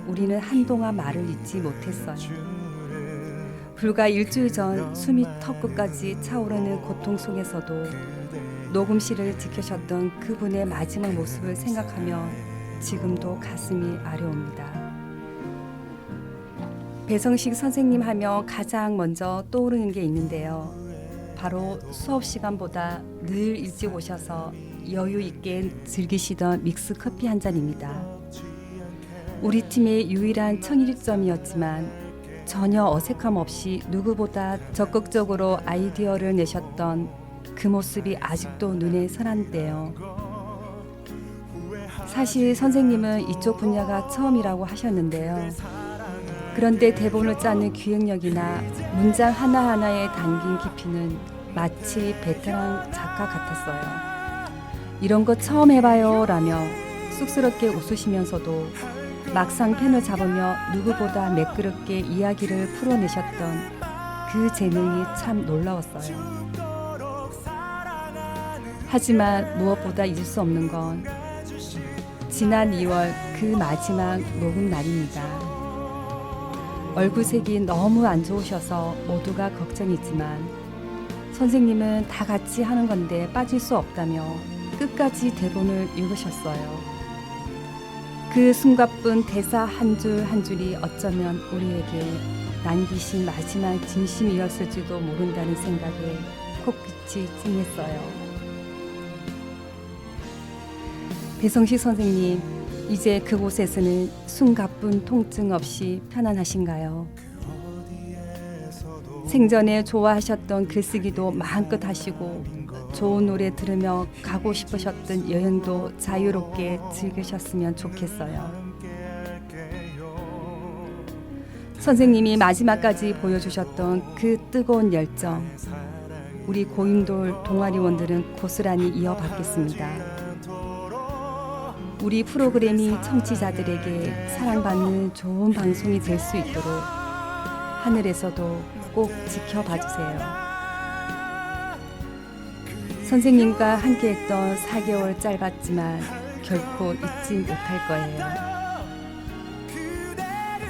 우리는 한동안 말을 잇지 못했어요. 불과 일주일 전 숨이 턱끝까지 차오르는 고통 속에서도 녹음실을 지키셨던 그분의 마지막 모습을 생각하며 지금도 가슴이 아려옵니다. 배성식 선생님 하며 가장 먼저 떠오르는 게 있는데요. 바로 수업 시간보다 늘 일찍 오셔서 여유 있게 즐기시던 믹스 커피 한 잔입니다. 우리 팀의 유일한 청일점이었지만 전혀 어색함 없이 누구보다 적극적으로 아이디어를 내셨던 그 모습이 아직도 눈에 선한데요. 사실 선생님은 이쪽 분야가 처음이라고 하셨는데요. 그런데 대본을 짜는 기획력이나 문장 하나하나에 담긴 깊이는 마치 베테랑 작가 같았어요. 이런 거 처음 해봐요 라며 쑥스럽게 웃으시면서도 막상 펜을 잡으며 누구보다 매끄럽게 이야기를 풀어내셨던 그 재능이 참 놀라웠어요. 하지만 무엇보다 잊을 수 없는 건 지난 2월 그 마지막 녹음 날입니다. 얼굴색이 너무 안 좋으셔서 모두가 걱정했지만 선생님은 다 같이 하는 건데 빠질 수 없다며 끝까지 대본을 읽으셨어요. 그 숨가쁜 대사 한 줄 한 줄이 어쩌면 우리에게 남기신 마지막 진심이었을지도 모른다는 생각에 코끝이 찡했어요. 배성식 선생님, 이제 그곳에서는 숨가쁜 통증 없이 편안하신가요? 생전에 좋아하셨던 글쓰기도 마음껏 하시고 좋은 노래 들으며 가고 싶으셨던 여행도 자유롭게 즐기셨으면 좋겠어요. 선생님이 마지막까지 보여주셨던 그 뜨거운 열정, 우리 고인돌 동아리원들은 고스란히 이어받겠습니다. 우리 프로그램이 청취자들에게 사랑받는 좋은 방송이 될 수 있도록 하늘에서도 꼭 지켜봐 주세요. 선생님과 함께했던 4개월 짧았지만 결코 잊지 못할 거예요.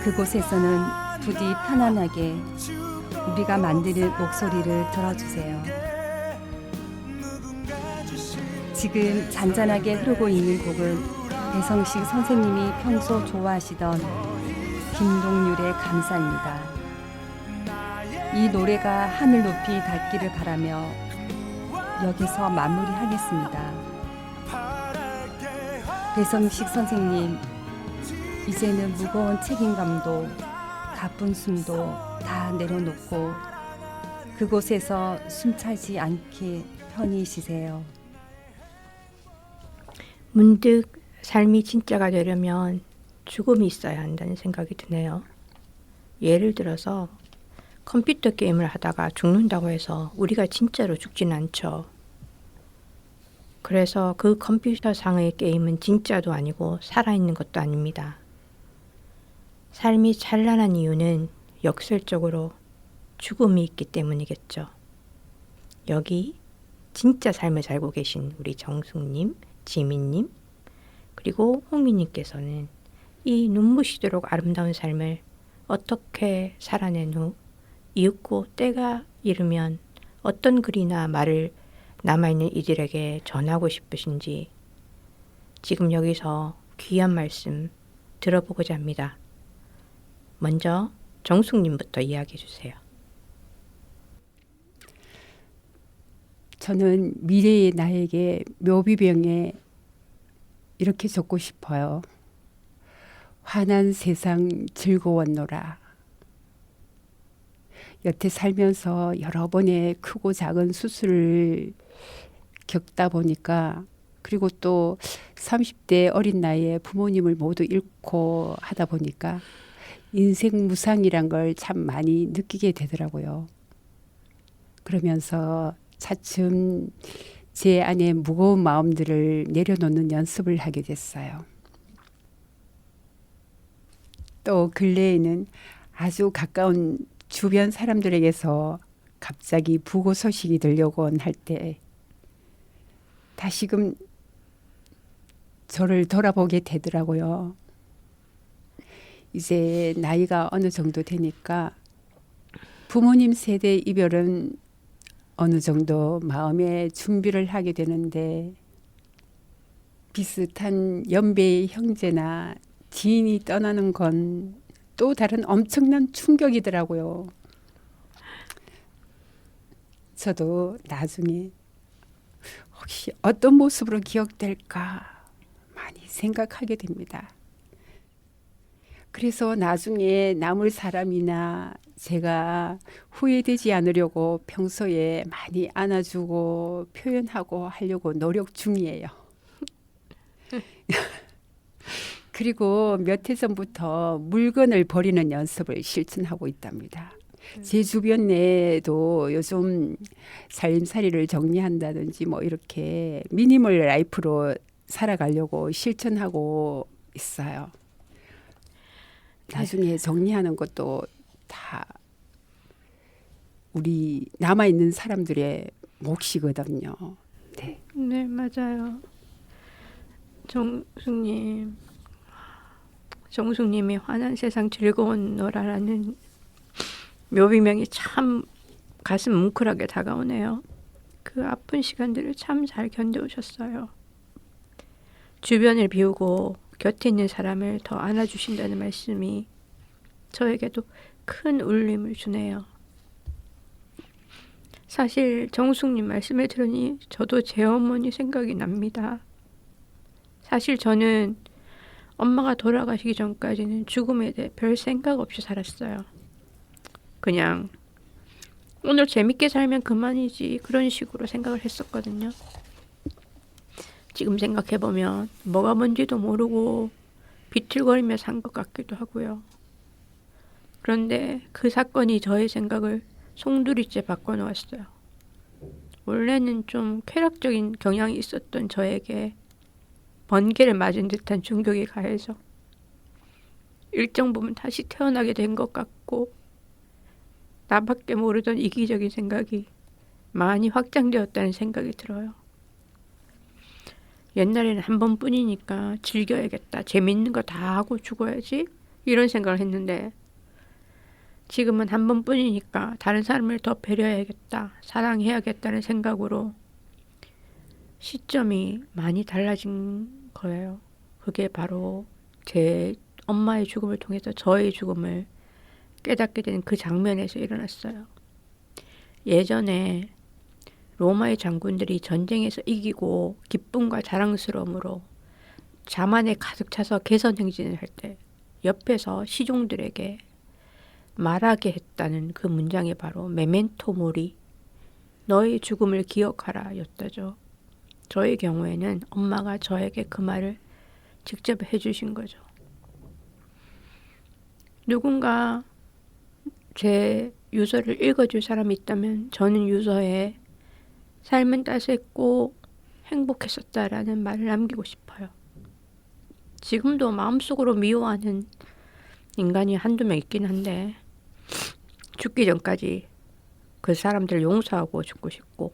그곳에서는 부디 편안하게 우리가 만드는 목소리를 들어주세요. 지금 잔잔하게 흐르고 있는 곡은 배성식 선생님이 평소 좋아하시던 김동률의 감사입니다. 이 노래가 하늘 높이 닿기를 바라며 여기서 마무리하겠습니다. 배성식 선생님, 이제는 무거운 책임감도 가쁜 숨도 다 내려놓고 그곳에서 숨차지 않게 편이시세요? 문득 삶이 진짜가 되려면 죽음이 있어야 한다는 생각이 드네요. 예를 들어서 컴퓨터 게임을 하다가 죽는다고 해서 우리가 진짜로 죽진 않죠. 그래서 그 컴퓨터상의 게임은 진짜도 아니고 살아있는 것도 아닙니다. 삶이 찬란한 이유는 역설적으로 죽음이 있기 때문이겠죠. 여기 진짜 삶을 살고 계신 우리 정숙님, 지민님, 그리고 홍미님께서는 이 눈부시도록 아름다운 삶을 어떻게 살아낸 후 이윽고 때가 이르면 어떤 글이나 말을 남아있는 이들에게 전하고 싶으신지 지금 여기서 귀한 말씀 들어보고자 합니다. 먼저 정숙님부터 이야기해 주세요. 저는 미래의 나에게 묘비병에 이렇게 적고 싶어요. 환한 세상 즐거웠노라. 여태 살면서 여러 번의 크고 작은 수술을 겪다 보니까, 그리고 또 30대 어린 나이에 부모님을 모두 잃고 하다 보니까 인생 무상이란 걸 참 많이 느끼게 되더라고요. 그러면서 차츰 제 안에 무거운 마음들을 내려놓는 연습을 하게 됐어요. 또 근래에는 아주 가까운 주변 사람들에게서 갑자기 부고 소식이 들려오곤 할 때 다시금 저를 돌아보게 되더라고요. 이제 나이가 어느 정도 되니까 부모님 세대 이별은 어느 정도 마음의 준비를 하게 되는데, 비슷한 연배의 형제나 지인이 떠나는 건 또 다른 엄청난 충격이더라고요. 저도 나중에 혹시 어떤 모습으로 기억될까 많이 생각하게 됩니다. 그래서 나중에 남을 사람이나 제가 후회되지 않으려고 평소에 많이 안아주고 표현하고 하려고 노력 중이에요. 그리고 몇 해 전부터 물건을 버리는 연습을 실천하고 있답니다. 제 주변 내에도 요즘 살림살이를 정리한다든지 뭐 이렇게 미니멀 라이프로 살아가려고 실천하고 있어요. 나중에 정리하는 것도 다 우리 남아있는 사람들의 몫이거든요. 네. 네, 맞아요. 정숙님이 환한 세상 즐거운 노라라는 묘비명이 참 가슴 뭉클하게 다가오네요. 그 아픈 시간들을 참 잘 견뎌오셨어요. 주변을 비우고 곁에 있는 사람을 더 안아주신다는 말씀이 저에게도 큰 울림을 주네요. 사실 정숙님 말씀을 들으니 저도 제 어머니 생각이 납니다. 사실 저는 엄마가 돌아가시기 전까지는 죽음에 대해 별 생각 없이 살았어요. 그냥 오늘 재밌게 살면 그만이지 그런 식으로 생각을 했었거든요. 지금 생각해보면 뭐가 뭔지도 모르고 비틀거리며 산 것 같기도 하고요. 그런데 그 사건이 저의 생각을 송두리째 바꿔놓았어요. 원래는 좀 쾌락적인 경향이 있었던 저에게 번개를 맞은 듯한 충격이 가해서 일정 부분 다시 태어나게 된 것 같고, 나밖에 모르던 이기적인 생각이 많이 확장되었다는 생각이 들어요. 옛날에는 한 번뿐이니까 즐겨야겠다, 재밌는 거 다 하고 죽어야지 이런 생각을 했는데, 지금은 한 번뿐이니까 다른 사람을 더 배려해야겠다, 사랑해야겠다는 생각으로 시점이 많이 달라진 거예요. 그게 바로 제 엄마의 죽음을 통해서 저의 죽음을 깨닫게 된 그 장면에서 일어났어요. 예전에 로마의 장군들이 전쟁에서 이기고 기쁨과 자랑스러움으로 자만에 가득 차서 개선 행진을 할 때 옆에서 시종들에게 말하게 했다는 그 문장이 바로 메멘토 모리, 너의 죽음을 기억하라 였다죠. 저의 경우에는 엄마가 저에게 그 말을 직접 해주신 거죠. 누군가 제 유서를 읽어줄 사람이 있다면 저는 유서에 삶은 따숩고 행복했었다라는 말을 남기고 싶어요. 지금도 마음속으로 미워하는 인간이 한두 명 있긴 한데 죽기 전까지 그 사람들을 용서하고 죽고 싶고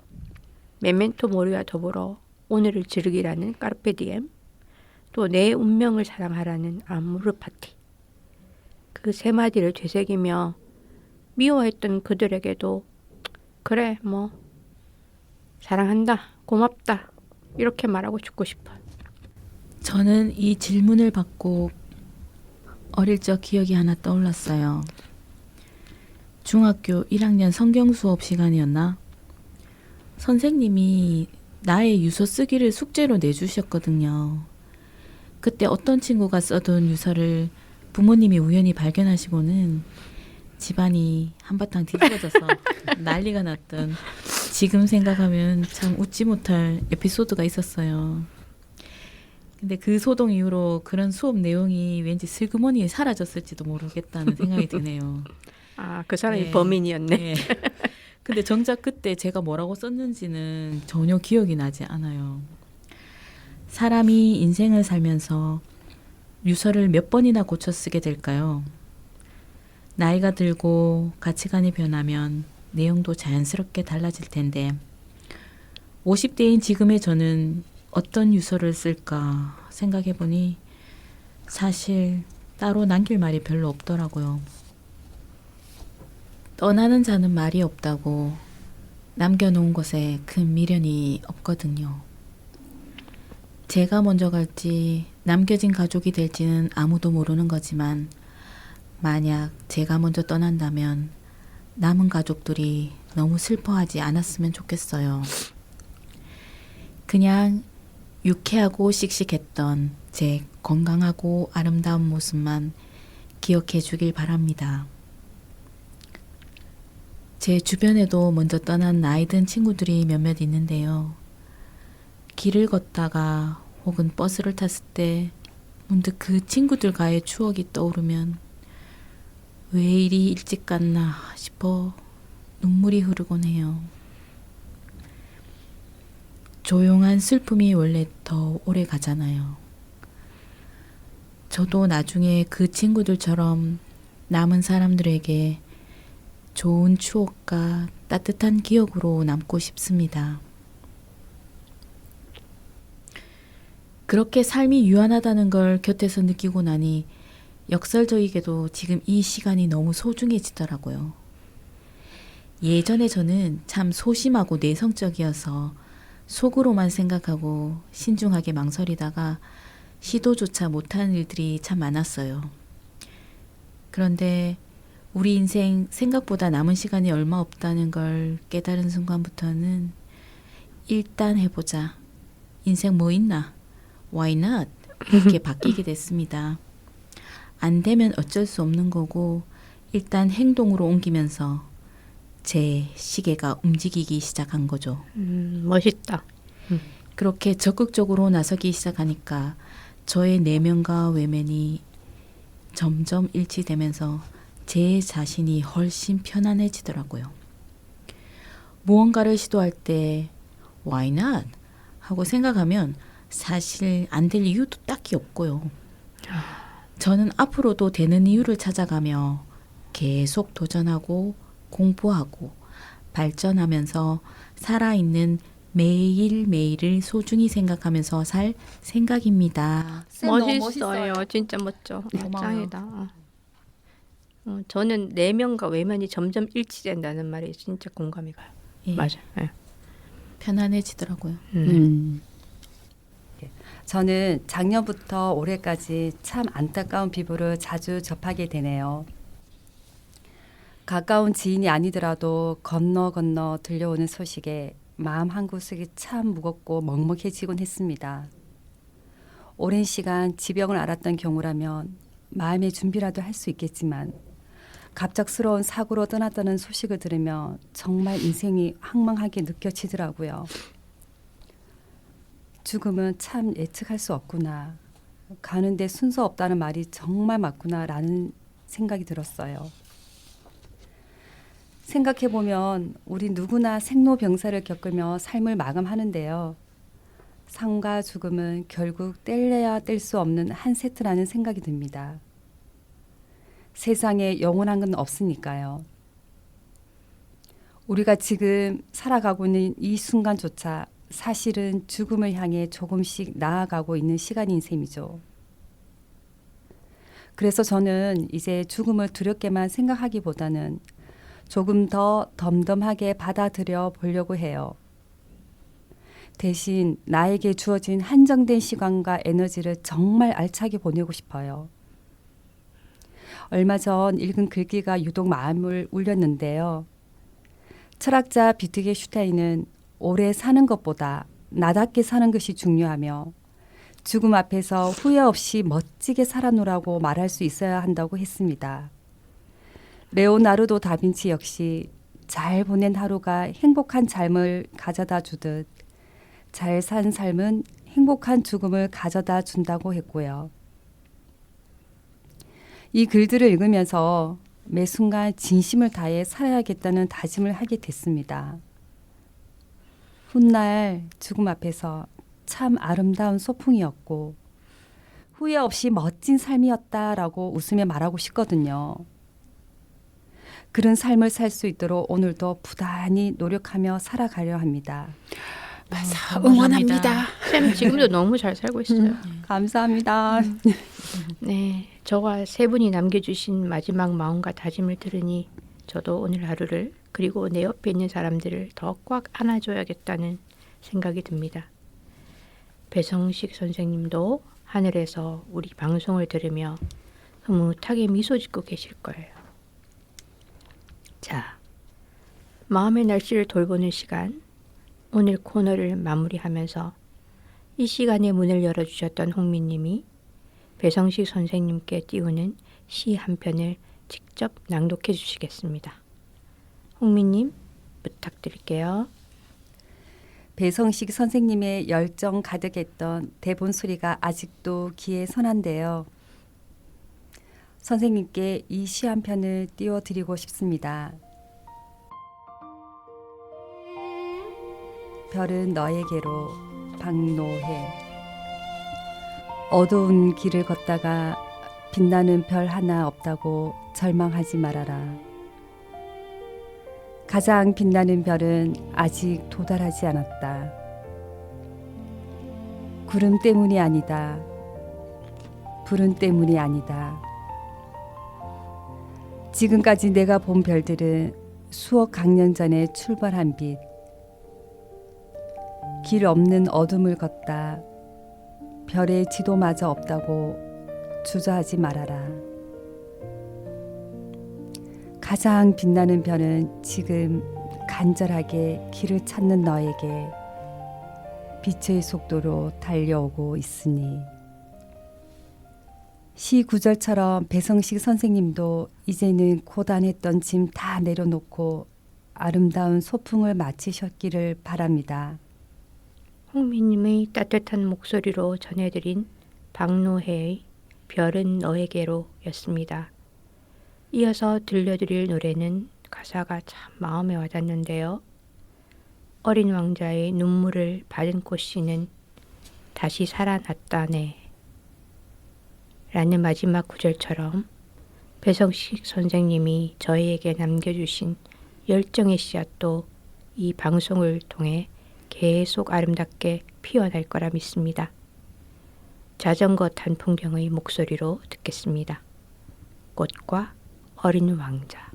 메멘토 모리와 더불어 오늘을 즐기라는 까르페디엠, 또 내 운명을 사랑하라는 아무르 파티, 그 세 마디를 되새기며 미워했던 그들에게도 그래 뭐 사랑한다, 고맙다 이렇게 말하고 죽고 싶어요. 저는 이 질문을 받고 어릴 적 기억이 하나 떠올랐어요. 중학교 1학년 성경 수업 시간이었나? 선생님이 나의 유서 쓰기를 숙제로 내주셨거든요. 그때 어떤 친구가 써둔 유서를 부모님이 우연히 발견하시고는 집안이 한바탕 뒤집어져서 난리가 났던, 지금 생각하면 참 웃지 못할 에피소드가 있었어요. 근데 그 소동 이후로 그런 수업 내용이 왠지 슬그머니 사라졌을지도 모르겠다는 생각이 드네요. 아, 그 사람이 네. 범인이었네. 네. 근데 정작 그때 제가 뭐라고 썼는지는 전혀 기억이 나지 않아요. 사람이 인생을 살면서 유서를 몇 번이나 고쳐 쓰게 될까요? 나이가 들고 가치관이 변하면 내용도 자연스럽게 달라질 텐데 50대인 지금의 저는 어떤 유서를 쓸까 생각해보니 사실 따로 남길 말이 별로 없더라고요. 떠나는 자는 말이 없다고 남겨놓은 것에 큰 미련이 없거든요. 제가 먼저 갈지 남겨진 가족이 될지는 아무도 모르는 거지만 만약 제가 먼저 떠난다면 남은 가족들이 너무 슬퍼하지 않았으면 좋겠어요. 그냥 유쾌하고 씩씩했던 제 건강하고 아름다운 모습만 기억해 주길 바랍니다. 제 주변에도 먼저 떠난 나이 든 친구들이 몇몇 있는데요. 길을 걷다가 혹은 버스를 탔을 때 문득 그 친구들과의 추억이 떠오르면 왜 이리 일찍 갔나 싶어 눈물이 흐르곤 해요. 조용한 슬픔이 원래 더 오래 가잖아요. 저도 나중에 그 친구들처럼 남은 사람들에게 좋은 추억과 따뜻한 기억으로 남고 싶습니다. 그렇게 삶이 유한하다는 걸 곁에서 느끼고 나니 역설적이게도 지금 이 시간이 너무 소중해지더라고요. 예전에 저는 참 소심하고 내성적이어서 속으로만 생각하고 신중하게 망설이다가 시도조차 못하는 일들이 참 많았어요. 그런데 우리 인생 생각보다 남은 시간이 얼마 없다는 걸 깨달은 순간부터는 일단 해보자. 인생 뭐 있나? Why not? 이렇게 바뀌게 됐습니다. 안 되면 어쩔 수 없는 거고 일단 행동으로 옮기면서 제 시계가 움직이기 시작한 거죠. 멋있다. 그렇게 적극적으로 나서기 시작하니까 저의 내면과 외면이 점점 일치되면서 제 자신이 훨씬 편안해지더라고요. 무언가를 시도할 때 Why not? 하고 생각하면 사실 안 될 이유도 딱히 없고요. 저는 앞으로도 되는 이유를 찾아가며 계속 도전하고 공부하고 발전하면서 살아있는 매일매일을 소중히 생각하면서 살 생각입니다. 멋있어요. 진짜 멋져. 고마워요. 짱이다. 저는 내면과 외면이 점점 일치된다는 말이 진짜 공감이 가요. 예, 맞아. 예. 편안해지더라고요. 저는 작년부터 올해까지 참 안타까운 비보를 자주 접하게 되네요. 가까운 지인이 아니더라도 건너 들려오는 소식에 마음 한구석이 참 무겁고 먹먹해지곤 했습니다. 오랜 시간 지병을 앓았던 경우라면 마음의 준비라도 할 수 있겠지만 갑작스러운 사고로 떠났다는 소식을 들으며 정말 인생이 황망하게 느껴지더라고요. 죽음은 참 예측할 수 없구나. 가는데 순서 없다는 말이 정말 맞구나라는 생각이 들었어요. 생각해보면 우리 누구나 생로병사를 겪으며 삶을 마감하는데요. 삶과 죽음은 결국 뗄래야 뗄 수 없는 한 세트라는 생각이 듭니다. 세상에 영원한 건 없으니까요. 우리가 지금 살아가고 있는 이 순간조차 사실은 죽음을 향해 조금씩 나아가고 있는 시간인 셈이죠. 그래서 저는 이제 죽음을 두렵게만 생각하기보다는 조금 더 덤덤하게 받아들여 보려고 해요. 대신 나에게 주어진 한정된 시간과 에너지를 정말 알차게 보내고 싶어요. 얼마 전 읽은 글귀가 유독 마음을 울렸는데요. 철학자 비트게슈타인은 오래 사는 것보다 나답게 사는 것이 중요하며 죽음 앞에서 후회 없이 멋지게 살아노라고 말할 수 있어야 한다고 했습니다. 레오나르도 다빈치 역시 잘 보낸 하루가 행복한 삶을 가져다 주듯 잘 산 삶은 행복한 죽음을 가져다 준다고 했고요. 이 글들을 읽으면서 매 순간 진심을 다해 살아야겠다는 다짐을 하게 됐습니다. 훗날 죽음 앞에서 참 아름다운 소풍이었고 후회 없이 멋진 삶이었다라고 웃으며 말하고 싶거든요. 그런 삶을 살 수 있도록 오늘도 부단히 노력하며 살아가려 합니다. 맞아, 응원합니다. 쌤 지금도 너무 잘 살고 있어요. 감사합니다. 네, 저와 세 분이 남겨주신 마지막 마음과 다짐을 들으니 저도 오늘 하루를 그리고 내 옆에 있는 사람들을 더 꽉 안아줘야겠다는 생각이 듭니다. 배성식 선생님도 하늘에서 우리 방송을 들으며 흐뭇하게 미소 짓고 계실 거예요. 자, 마음의 날씨를 돌보는 시간, 오늘 코너를 마무리하면서 이 시간에 문을 열어주셨던 홍미님이 배성식 선생님께 띄우는 시 한 편을 직접 낭독해 주시겠습니다. 홍미님 부탁드릴게요. 배성식 선생님의 열정 가득했던 대본 소리가 아직도 귀에 선한데요. 선생님께 이 시 한 편을 띄워드리고 싶습니다. 별은 너에게로 박노해. 어두운 길을 걷다가 빛나는 별 하나 없다고 절망하지 말아라. 가장 빛나는 별은 아직 도달하지 않았다. 구름 때문이 아니다. 불은 때문이 아니다. 지금까지 내가 본 별들은 수억 강년 전에 출발한 빛. 길 없는 어둠을 걷다. 별의 지도마저 없다고 주저하지 말아라. 가장 빛나는 별은 지금 간절하게 길을 찾는 너에게 빛의 속도로 달려오고 있으니. 시 구절처럼 배성식 선생님도 이제는 고단했던 짐 다 내려놓고 아름다운 소풍을 마치셨기를 바랍니다. 홍미님의 따뜻한 목소리로 전해드린 박노해의 별은 너에게로 였습니다. 이어서 들려드릴 노래는 가사가 참 마음에 와닿는데요. 어린 왕자의 눈물을 받은 꽃씨는 다시 살아났다네 라는 마지막 구절처럼 배성식 선생님이 저희에게 남겨주신 열정의 씨앗도 이 방송을 통해 계속 아름답게 피어날 거라 믿습니다. 자전거 탄 풍경의 목소리로 듣겠습니다. 꽃과 어린 왕자.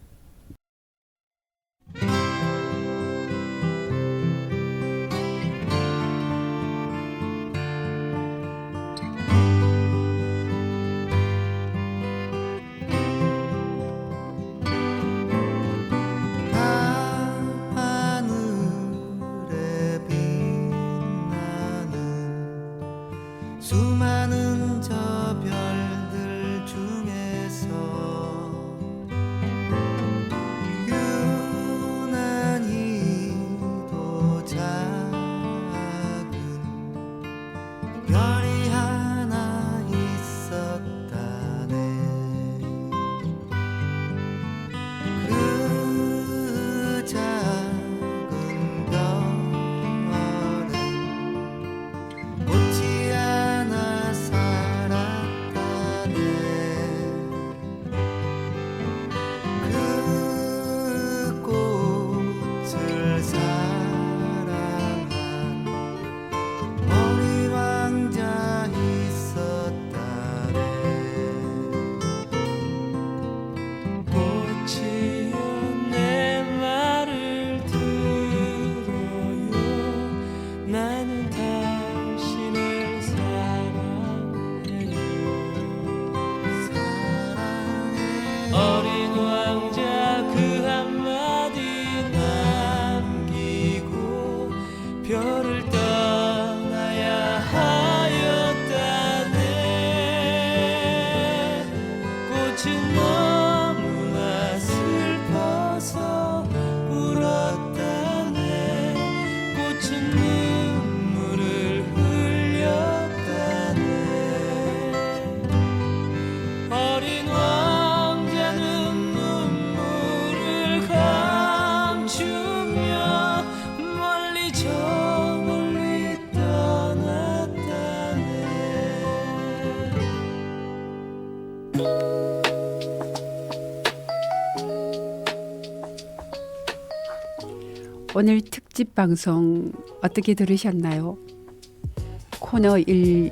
하늘에 빛나는 수많은 저 별들 중에서 그 꽃을 사랑한 어린 왕자 있었다네. 꽃이여 내 말을 들어요. 나는 당신을 사랑해요. 어린 왕자 그 한마디 남기고 별을 떠나야 하였다네. 꽃은 너무나 슬퍼서 울었다네. 꽃은 눈물을 흘렸다네. 어린 왕자는 눈물을 감추며 멀리 저 멀리 떠났다네. 오늘 특집 방송 어떻게 들으셨나요? 코너 1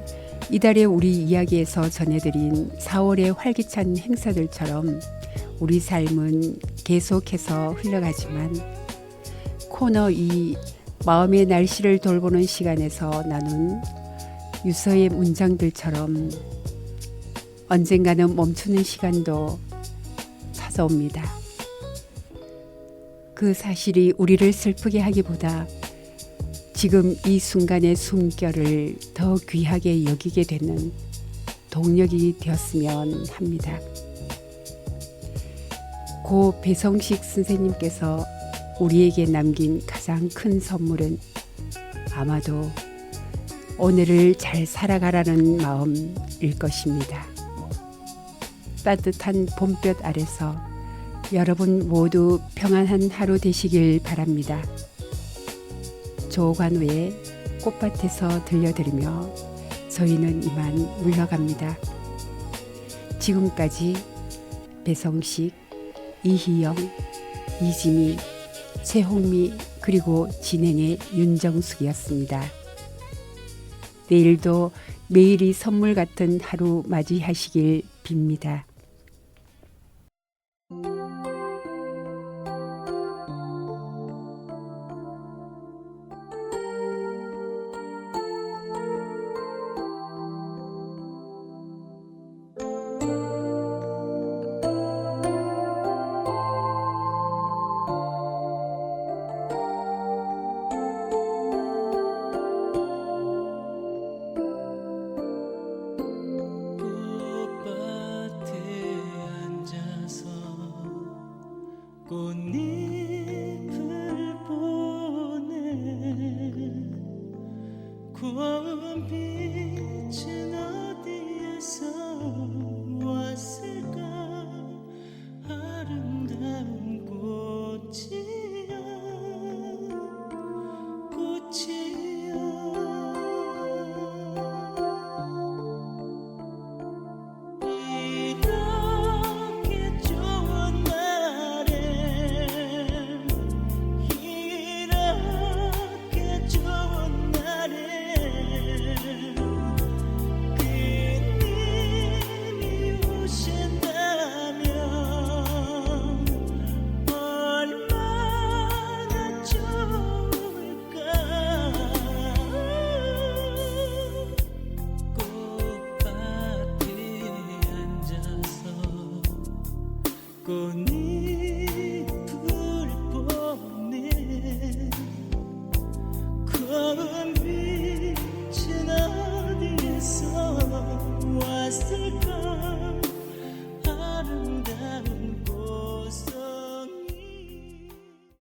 이달의 우리 이야기에서 전해드린 4월의 활기찬 행사들처럼 우리 삶은 계속해서 흘러가지만 코너 2 마음의 날씨를 돌보는 시간에서 나눈 유서의 문장들처럼 언젠가는 멈추는 시간도 찾아옵니다. 그 사실이 우리를 슬프게 하기보다 지금 이 순간의 숨결을 더 귀하게 여기게 되는 동력이 되었으면 합니다. 고 배성식 선생님께서 우리에게 남긴 가장 큰 선물은 아마도 오늘을 잘 살아가라는 마음일 것입니다. 따뜻한 봄볕 아래서 여러분 모두 평안한 하루 되시길 바랍니다. 조관우의 꽃밭에서 들려드리며 저희는 이만 물러갑니다. 지금까지 배성식, 이희영, 이지미, 최홍미 그리고 진행의 윤정숙이었습니다. 내일도 매일이 선물 같은 하루 맞이하시길 빕니다. 꽃잎을 보내 고운 빛은 어디에서 왔을까. 아름다운 꽃이야 꽃이야. 이렇게 좋은 날에 이렇게 좋은 날에 그님이 오신다면 얼마나 좋을까. 꽃밭에 앉아서 꽃잎